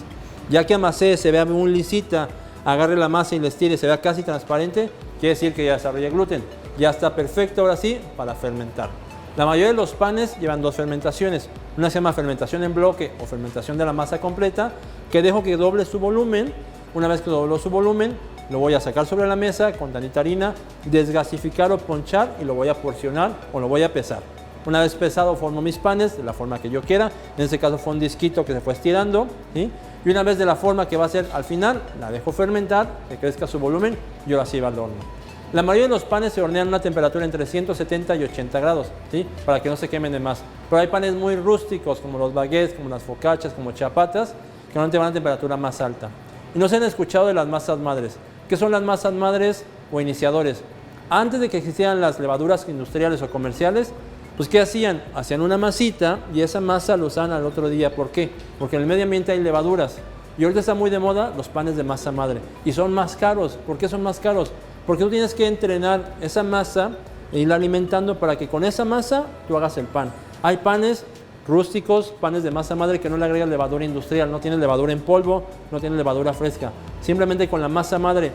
Ya que amasé, se vea muy lisita, agarre la masa y le estire, se vea casi transparente, quiere decir que ya desarrollé el gluten. Ya está perfecto ahora sí para fermentar. La mayoría de los panes llevan dos fermentaciones. Una se llama fermentación en bloque o fermentación de la masa completa, que dejo que doble su volumen. Una vez que dobló su volumen, lo voy a sacar sobre la mesa con tantita harina, desgasificar o ponchar y lo voy a porcionar o lo voy a pesar. Una vez pesado, formo mis panes de la forma que yo quiera. En este caso fue un disquito que se fue estirando, ¿sí? Y una vez de la forma que va a ser al final, la dejo fermentar, que crezca su volumen y ahora sí va al horno. La mayoría de los panes se hornean a una temperatura entre 170 y 80 grados, ¿sí? Para que no se quemen de más. Pero hay panes muy rústicos, como los baguettes, como las focaccias, como chapatas, que normalmente van a temperatura más alta. Y no se han escuchado de las masas madres. ¿Qué son las masas madres o iniciadores? Antes de que existieran las levaduras industriales o comerciales, pues ¿qué hacían? Hacían una masita y esa masa la usaban al otro día. ¿Por qué? Porque en el medio ambiente hay levaduras. Y ahorita está muy de moda los panes de masa madre. Y son más caros. ¿Por qué son más caros? Porque tú tienes que entrenar esa masa e irla alimentando para que con esa masa tú hagas el pan. Hay panes rústicos, panes de masa madre que no le agregan levadura industrial, no tienen levadura en polvo, no tienen levadura fresca. Simplemente con la masa madre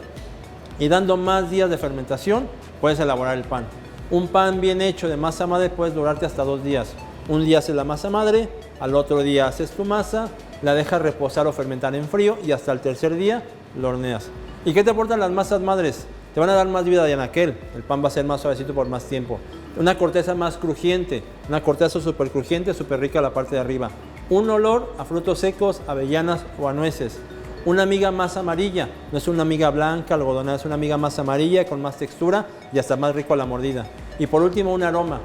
y dando más días de fermentación puedes elaborar el pan. Un pan bien hecho de masa madre puedes durarte hasta 2 días. Un día haces la masa madre, al otro día haces tu masa, la dejas reposar o fermentar en frío y hasta el tercer día lo horneas. ¿Y qué te aportan las masas madres? Te van a dar más vida de anaquel, el pan va a ser más suavecito por más tiempo. Una corteza más crujiente, una corteza súper crujiente, súper rica la parte de arriba. Un olor a frutos secos, avellanas o a nueces. Una miga más amarilla, no es una miga blanca, algodonada, es una miga más amarilla con más textura y hasta más rico a la mordida. Y por último un aroma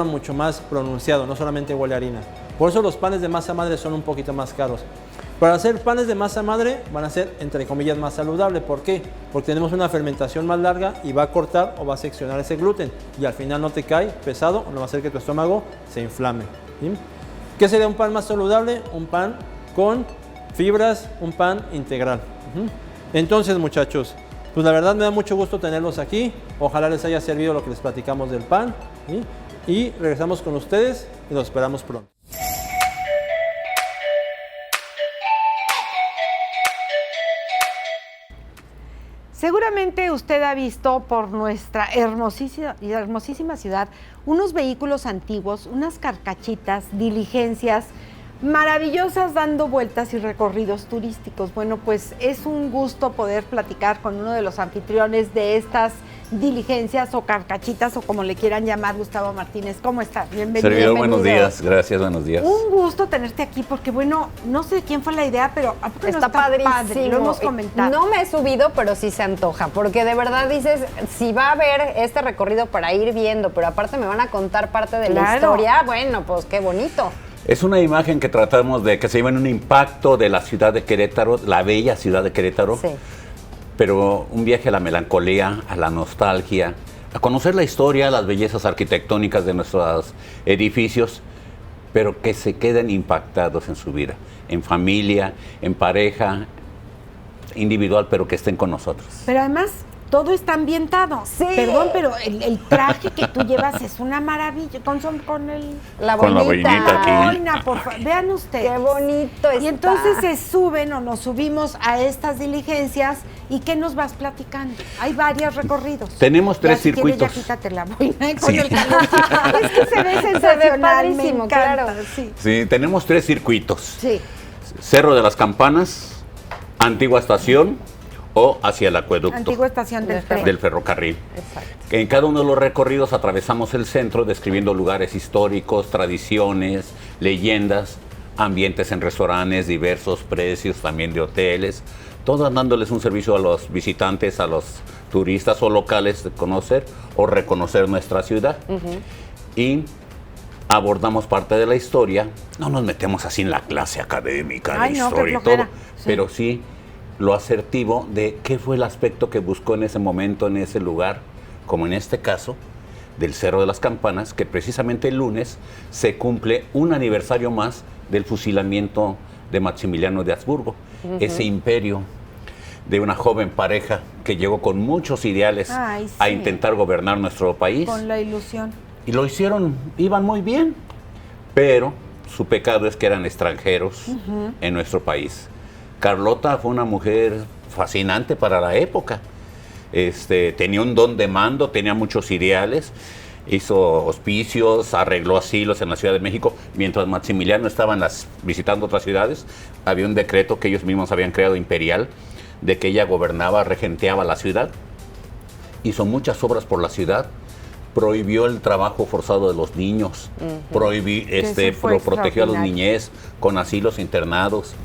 mucho más pronunciado, no solamente huele a harina. Por eso los panes de masa madre son un poquito más caros. Para hacer panes de masa madre van a ser, entre comillas, más saludable. ¿Por qué? Porque tenemos una fermentación más larga y va a cortar o va a seccionar ese gluten. Y al final no te cae pesado o no va a hacer que tu estómago se inflame. ¿Sí? ¿Qué sería un pan más saludable? Un pan con fibras, un pan integral. Entonces, muchachos, pues la verdad me da mucho gusto tenerlos aquí. Ojalá les haya servido lo que les platicamos del pan. ¿Sí? Y regresamos con ustedes y los esperamos pronto. Seguramente usted ha visto por nuestra hermosísima ciudad unos vehículos antiguos, unas carcachitas, diligencias maravillosas dando vueltas y recorridos turísticos. Bueno, pues es un gusto poder platicar con uno de los anfitriones de estas diligencias o carcachitas o como le quieran llamar, Gustavo Martínez. ¿Cómo estás? Bienvenido. Servidor, buenos días. Gracias, buenos días. Un gusto tenerte aquí porque, bueno, no sé de quién fue la idea, pero ¿a poco está no padrísimo. padre? Lo hemos comentado. No me he subido, pero sí se antoja, porque de verdad dices, si va a haber este recorrido para ir viendo, pero aparte me van a contar parte de la historia, bueno, pues qué bonito. Es una imagen que tratamos de que se lleven un impacto de la ciudad de Querétaro, la bella ciudad de Querétaro, Sí. pero un viaje a la melancolía, a la nostalgia, a conocer la historia, las bellezas arquitectónicas de nuestros edificios, pero que se queden impactados en su vida, en familia, en pareja, individual, pero que estén con nosotros. Pero además, todo está ambientado. Sí. Perdón, pero el traje que tú llevas es una maravilla. Con La Con la boinita. boinita aquí. la boina, por favor. Vean ustedes. Qué bonito está. Y entonces se suben o nos subimos a estas diligencias. ¿Y qué nos vas platicando? Hay varios recorridos. Tenemos tres Ya, si quieres, circuitos. ya quítate la boina con Sí. el calor. Es que se ve sensacional. padrísimo, me encanta, claro. Sí. Sí, tenemos tres circuitos. Sí. Cerro de las Campanas, Antigua Estación o hacia el acueducto Antigua estación del tren. del ferrocarril. Exacto. En cada uno de los recorridos atravesamos el centro describiendo lugares históricos, tradiciones, leyendas, ambientes en restaurantes, diversos precios también de hoteles, todas dándoles un servicio a los visitantes, a los turistas o locales de conocer o reconocer nuestra ciudad. Y abordamos parte de la historia, no nos metemos así en la clase académica de Ay, no, qué historia y todo, flojera. Sí. pero sí lo asertivo de qué fue el aspecto que buscó en ese momento, en ese lugar, como en este caso del Cerro de las Campanas, que precisamente el lunes se cumple un aniversario más del fusilamiento de Maximiliano de Habsburgo, ese imperio de una joven pareja que llegó con muchos ideales Ay, sí. a intentar gobernar nuestro país. Con la ilusión. Y lo hicieron, iban muy bien, pero su pecado es que eran extranjeros en nuestro país. Carlota fue una mujer fascinante para la época. Tenía un don de mando, tenía muchos ideales, hizo hospicios, arregló asilos en la Ciudad de México. Mientras Maximiliano estaba visitando otras ciudades, había un decreto que ellos mismos habían creado imperial, de que ella gobernaba, regenteaba la ciudad. Hizo muchas obras por la ciudad, prohibió el trabajo forzado de los niños, Eso fue protegió a los extraordinario. niñez con asilos internados.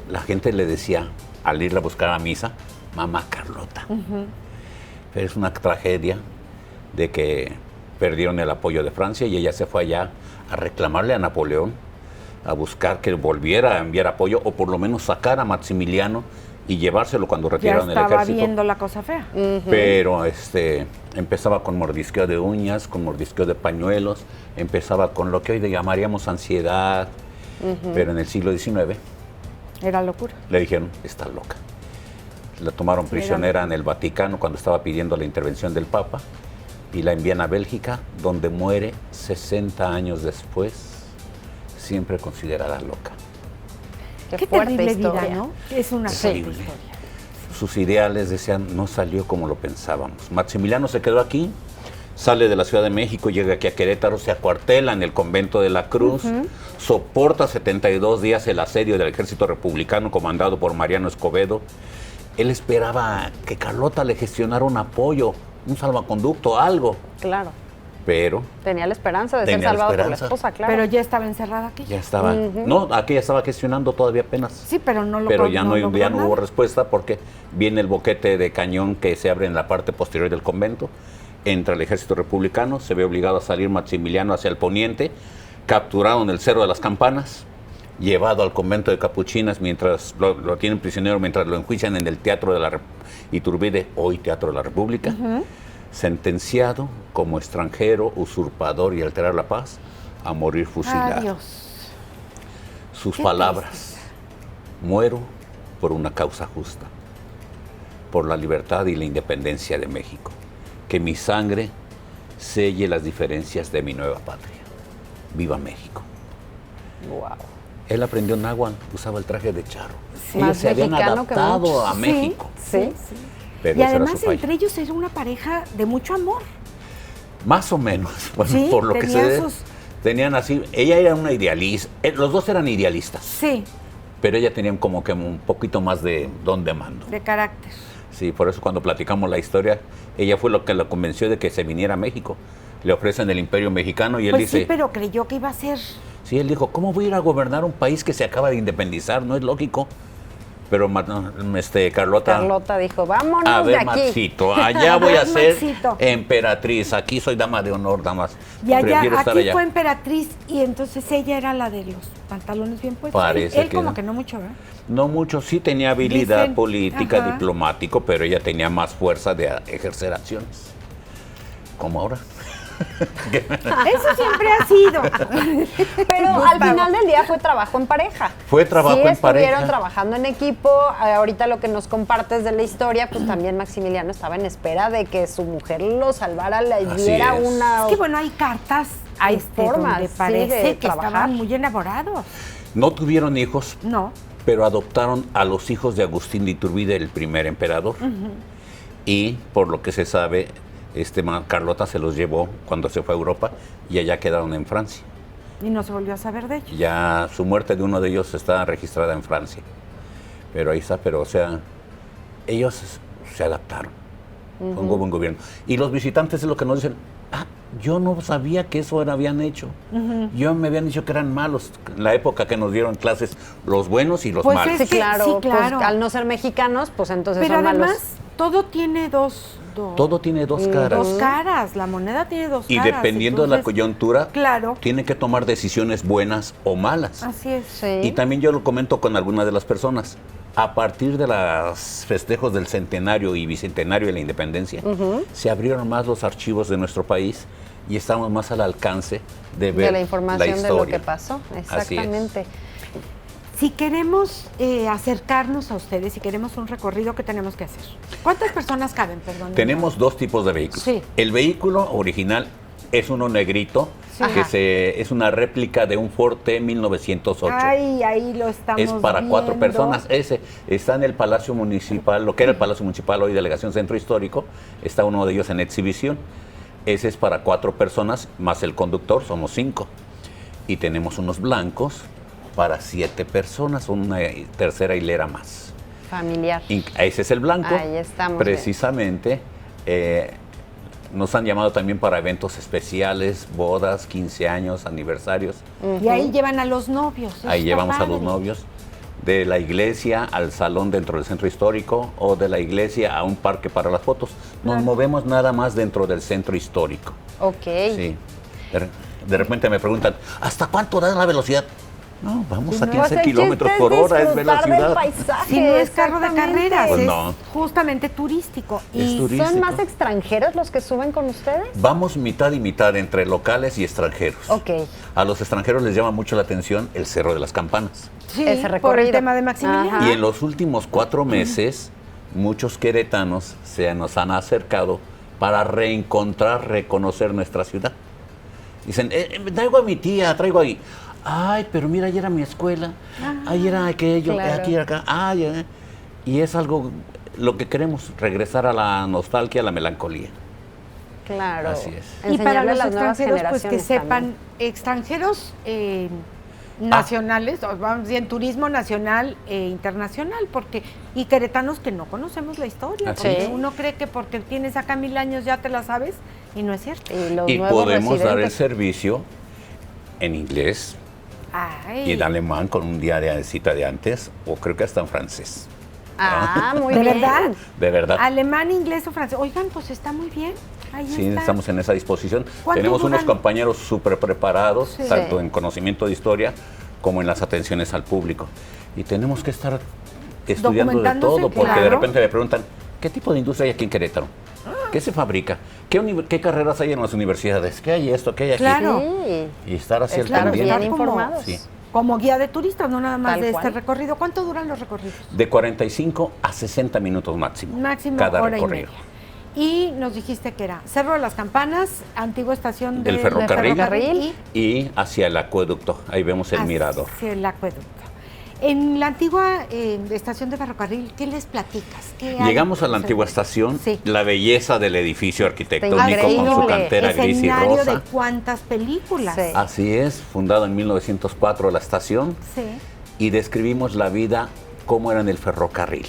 La gente le decía, al irla a buscar a misa, mamá Carlota. Pero es una tragedia de que perdieron el apoyo de Francia y ella se fue allá a reclamarle a Napoleón, a buscar que volviera a enviar apoyo o por lo menos sacar a Maximiliano y llevárselo cuando Ya retiraron el estaba ejército. viendo la cosa fea. Pero empezaba con mordisqueo de uñas, con mordisqueo de pañuelos, empezaba con lo que hoy le llamaríamos ansiedad, pero en el siglo XIX Era locura. le dijeron, está loca. La tomaron prisionera en el Vaticano cuando estaba pidiendo la intervención del Papa y la envían a Bélgica, donde muere 60 años después, siempre considerada loca. Qué fuerte terrible historia. vida, ¿no? Es una fuerte Terrible. historia. Sus ideales, decían, no salió como lo pensábamos. Maximiliano se quedó aquí, sale de la Ciudad de México, llega aquí a Querétaro, se acuartela en el convento de la Cruz, soporta 72 días el asedio del ejército republicano comandado por Mariano Escobedo. Él esperaba que Carlota le gestionara un apoyo, un salvaconducto, algo, Claro. pero Tenía la esperanza de ser Tenía la salvado por la esperanza. esposa, claro. Pero ya estaba encerrada aquí. ya estaba, no, aquí ya estaba gestionando todavía apenas. Sí, pero no lo Pero ya no logró hubo nada. respuesta porque viene el boquete de cañón que se abre en la parte posterior del convento, entra el ejército republicano, se ve obligado a salir Maximiliano hacia el poniente, capturado en el Cerro de las Campanas, llevado al convento de Capuchinas mientras lo tienen prisionero, mientras lo enjuician en el Teatro de la Iturbide, hoy Teatro de la República, sentenciado como extranjero, usurpador y alterar la paz, a morir fusilado. Adiós. Sus Qué palabras, muero por una causa justa, por la libertad y la independencia de México, que mi sangre selle las diferencias de mi nueva patria. Viva México. Wow. Él aprendió náhuatl, usaba el traje de charro. Sí. Ellos Más se habían mexicano que adaptado muchos. a México. Sí. Pero Y esa era además su falla. entre ellos era una pareja de mucho amor. Más o menos, bueno, Sí, por lo que tenían se sus- tenían así, ella era una idealista, los dos eran idealistas, Sí, pero ella tenía como que un poquito más de don de mando. de carácter. Sí, por eso cuando platicamos la historia, ella fue lo que la convenció de que se viniera a México. Le ofrecen el Imperio Mexicano y él Pues dice, sí, pero creyó que iba a ser... sí, él dijo, ¿cómo voy a ir a gobernar un país que se acaba de independizar? No es lógico. Pero Carlota dijo, vámonos a de ver, aquí. Maxito, allá voy a ser Maxito. emperatriz, aquí soy dama de honor, damas. Y allá, Prefiero estar aquí allá. fue emperatriz y entonces ella era la de los pantalones bien puestos. Parece Él que como no. que no mucho, ¿verdad? No mucho, sí tenía habilidad Dicen, política, ajá. diplomático, pero ella tenía más fuerza de ejercer acciones. Como ahora. Eso siempre ha sido. Pero al final del día fue trabajo en pareja. Fue trabajo sí, en estuvieron pareja. trabajando en equipo. Ahorita lo que nos compartes de la historia, pues también Maximiliano estaba en espera de que su mujer lo salvara, le Así diera es. una... Es que bueno, hay cartas Hay formas, donde sí, parece de que trabajar. estaban muy enamorados. No tuvieron hijos, No. pero adoptaron a los hijos de Agustín de Iturbide, el primer emperador. Y por lo que se sabe, Carlota se los llevó cuando se fue a Europa y allá quedaron en Francia. Y no se volvió a saber de ellos. Ya su muerte de uno de ellos está registrada en Francia. Pero ahí está, pero o sea, ellos se adaptaron. Fue un buen gobierno. Y los visitantes es lo que nos dicen, yo no sabía que eso habían hecho. Yo me habían dicho que eran malos. En la época que nos dieron clases, los buenos y los Pues malos. es Sí, que- claro, sí, pues, claro. al no ser mexicanos, pues entonces Pero son además, malos. todo tiene dos Todo tiene dos caras. caras. La moneda tiene dos Y caras. dependiendo de la Entonces, coyuntura, Claro. tiene que tomar decisiones buenas o malas. Así es. Sí. Y también yo lo comento con algunas de las personas. A partir de los festejos del centenario y bicentenario de la independencia, se abrieron más los archivos de nuestro país y estamos más al alcance de ver De la información de lo historia. que pasó, Así es. exactamente. Si queremos acercarnos a ustedes, si queremos un recorrido, ¿qué tenemos que hacer? ¿Cuántas personas caben? Perdón. Tenemos dos tipos de vehículos. Sí. El vehículo original es uno negrito, Sí. que Ajá. es una réplica de un Ford T-1908. Ay, ahí lo estamos Es para 4 viendo. personas. Ese está en el Palacio Municipal, lo que era el Palacio Municipal, hoy Delegación Centro Histórico. Está uno de ellos en exhibición. Ese es para 4 personas, más el conductor, somos 5. Y tenemos unos blancos para 7 personas, una tercera hilera más. Familiar. Ese es el blanco. Ahí estamos. Precisamente, nos han llamado también para eventos especiales, bodas, 15 años, aniversarios. Y ahí llevan a los novios. Eso Ahí está llevamos a los padre. novios. De la iglesia al salón dentro del centro histórico o de la iglesia a un parque para las fotos. Nos movemos nada más dentro del centro histórico. Ok. Sí. De repente me preguntan, ¿hasta cuánto da la velocidad? No, vamos a Pues 15 el kilómetros chiste por hora, es ver la disfrutar del ciudad. paisaje, Si no es carro de exactamente. carreras, Pues es no. justamente turístico. Es Y turístico. ¿Son más extranjeros los que suben con ustedes? Vamos mitad y mitad entre locales y extranjeros. Ok. A los extranjeros les llama mucho la atención el Cerro de las Campanas. sí, ese por recorrido. el tema de Maximiliano. Ajá. Y en los últimos 4 meses, muchos queretanos se nos han acercado para reencontrar, reconocer nuestra ciudad. Dicen, traigo a mi tía, traigo ahí. Ay, pero mira, ayer era mi escuela, ayer era aquello, claro. aquí era acá. Ay, y es algo, lo que queremos, regresar a la nostalgia, a la melancolía. Claro. Así es. Y para Enseñarle a los las nuevas extranjeros, pues que generaciones sepan, también. extranjeros nacionales, o vamos bien, turismo nacional e internacional, porque y queretanos que no conocemos la historia, Así porque es. uno cree que porque tienes acá 1000 años ya te la sabes y no es cierto. Y los Y nuevos podemos dar el residentes. servicio en inglés Ay, y en alemán con un día de cita de antes, o creo que hasta en francés. Ah, muy ¿de bien. verdad? De verdad. Alemán, inglés o francés. Oigan, pues está muy bien. Ahí Sí, está. estamos en esa disposición. ¿Cuánto Tenemos unos duran? compañeros súper preparados, Sí. tanto en conocimiento de historia como en las atenciones al público. Y tenemos que estar estudiando de Documentándose, todo, porque de claro. repente me preguntan, ¿qué tipo de industria hay aquí en Querétaro? ¿Qué se fabrica? ¿Qué carreras hay en las universidades? ¿Qué hay esto? ¿Qué hay aquí? Claro. Sí. Y estar así al Claro, pendiente. bien informados. Sí. Como guía de turistas, no nada más Tal de cual. este recorrido. ¿Cuánto duran los recorridos? De 45 a 60 minutos máximo. Máximo cada hora recorrido. y media. Y nos dijiste que era Cerro de las Campanas, antigua estación Del de ferrocarril. ferrocarril Y hacia el acueducto, ahí vemos el mirador. hacia el acueducto. En la antigua estación de ferrocarril, ¿qué les platicas? ¿Qué hay? Llegamos a la antigua estación, Sí. la belleza del edificio arquitectónico Increíble. con su cantera gris y Escenario rosa. de cuántas películas. Sí. Así es, fundado en 1904 la estación, Sí. y describimos la vida como era en el ferrocarril.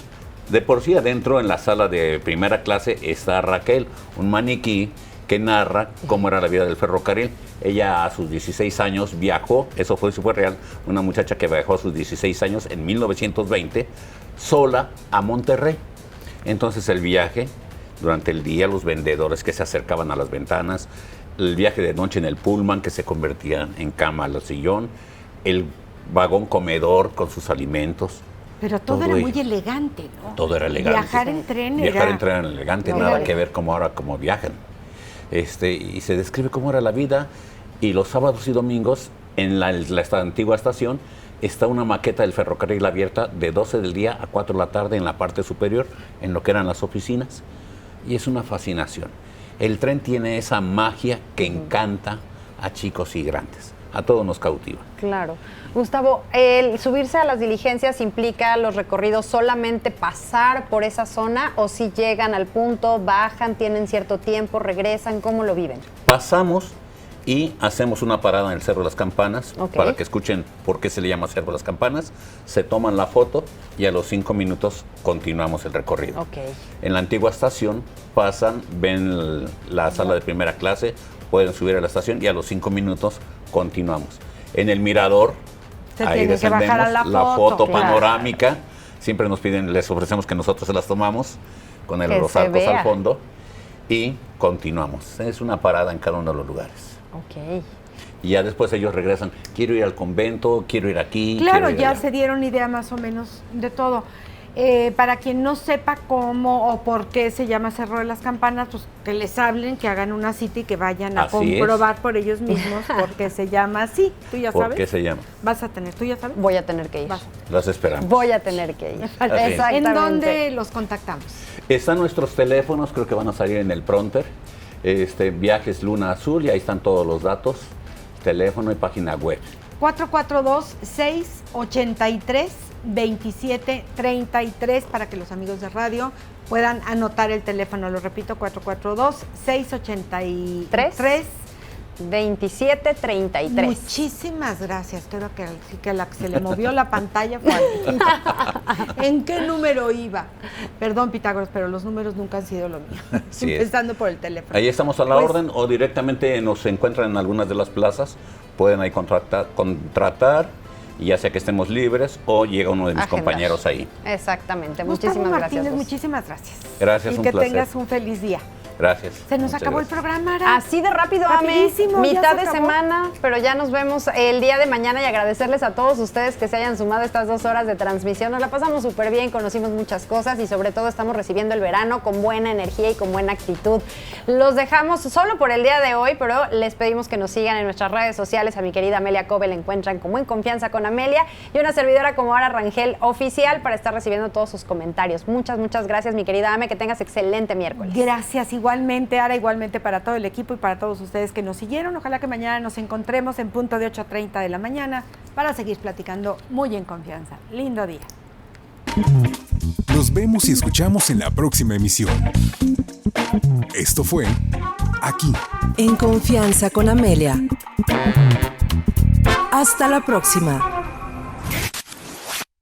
De por sí adentro, en la sala de primera clase, está Raquel, un maniquí que narra cómo era la vida del ferrocarril. Ella a sus 16 años viajó, eso fue real, una muchacha que viajó a sus 16 años en 1920, sola a Monterrey. Entonces el viaje, durante el día, los vendedores que se acercaban a las ventanas, el viaje de noche en el pullman que se convertía en cama al sillón, el vagón comedor con sus alimentos. Pero todo era muy elegante, ¿no? Todo era elegante. Viajar en tren Viajar era... en tren era elegante, No, nada vale. que ver como ahora como viajan. Y se describe cómo era la vida, y los sábados y domingos en la antigua estación está una maqueta del ferrocarril abierta de 12 del día a 4 de la tarde en la parte superior, en lo que eran las oficinas, y es una fascinación. El tren tiene esa magia que encanta a chicos y grandes, a todos nos cautiva. Claro. Gustavo, ¿el subirse a las diligencias implica los recorridos solamente pasar por esa zona, o si llegan al punto, bajan, tienen cierto tiempo, regresan? ¿Cómo lo viven? Pasamos y hacemos una parada en el Cerro de las Campanas, Ok. para que escuchen por qué se le llama Cerro de las Campanas. Se toman la foto y a los 5 minutos continuamos el recorrido. Ok. En la antigua estación pasan, ven la sala de primera clase, pueden subir a la estación y a los 5 minutos continuamos. En el mirador, Se ahí tiene que bajar a descendemos, la foto, claro. panorámica. Siempre nos piden, les ofrecemos que nosotros se las tomamos con Que los se arcos vea. al fondo, y continuamos. Es una parada en cada uno de los lugares. Ok. Y ya después ellos regresan, quiero ir al convento, quiero ir aquí. Claro, quiero ir ya allá. se dieron idea más o menos de todo. Para quien no sepa cómo o por qué se llama Cerro de las Campanas, pues que les hablen, que hagan una cita y que vayan a Así comprobar por ellos mismos por qué se llama así. ¿Tú ya ¿Por sabes? qué se llama? Vas a tener, ¿tú ya sabes? Voy a tener que ir. Vas. Las esperamos. Voy a tener que ir. Así es. Exactamente. ¿En dónde los contactamos? Están nuestros teléfonos, creo que van a salir en el pronter. Viajes Luna Azul, y ahí están todos los datos, teléfono y página web. 442-683-2733 para que los amigos de radio puedan anotar el teléfono. Lo repito, 442-683. 2733. Muchísimas gracias. Creo que a la que se le movió la pantalla fue a mí. ¿En qué número iba? Perdón, Pitágoras, pero los números nunca han sido lo mío. Así es. Empezando por el teléfono. Ahí estamos a la Pues, orden, o directamente nos encuentran en algunas de las plazas. Pueden ahí contratar, y ya sea que estemos libres o llega uno de mis Agendar. compañeros ahí. Exactamente. Gustavo Muchísimas Martínez, gracias. Gus. muchísimas gracias. Gracias, Y un que placer. tengas un feliz día. Gracias. Se nos Muchas acabó el gracias. programa, Ara. Así de rápido, Ame. Rapidísimo, ya Mitad se de acabó. semana, pero ya nos vemos el día de mañana, y agradecerles a todos ustedes que se hayan sumado a estas 2 horas de transmisión. Nos la pasamos súper bien, conocimos muchas cosas y sobre todo estamos recibiendo el verano con buena energía y con buena actitud. Los dejamos solo por el día de hoy, pero les pedimos que nos sigan en nuestras redes sociales. A mi querida Amelia Cove la encuentran como En Confianza con Amelia, y una servidora como Ara Rangel Oficial, para estar recibiendo todos sus comentarios. Muchas gracias, mi querida Ame, que tengas excelente miércoles. Gracias, igualmente, Ara, igualmente para todo el equipo y para todos ustedes que nos siguieron. Ojalá que mañana nos encontremos en punto de 8:30 de la mañana para seguir platicando muy en confianza. Lindo día. Nos vemos y escuchamos en la próxima emisión. Esto fue Aquí. En Confianza con Amelia. Hasta la próxima.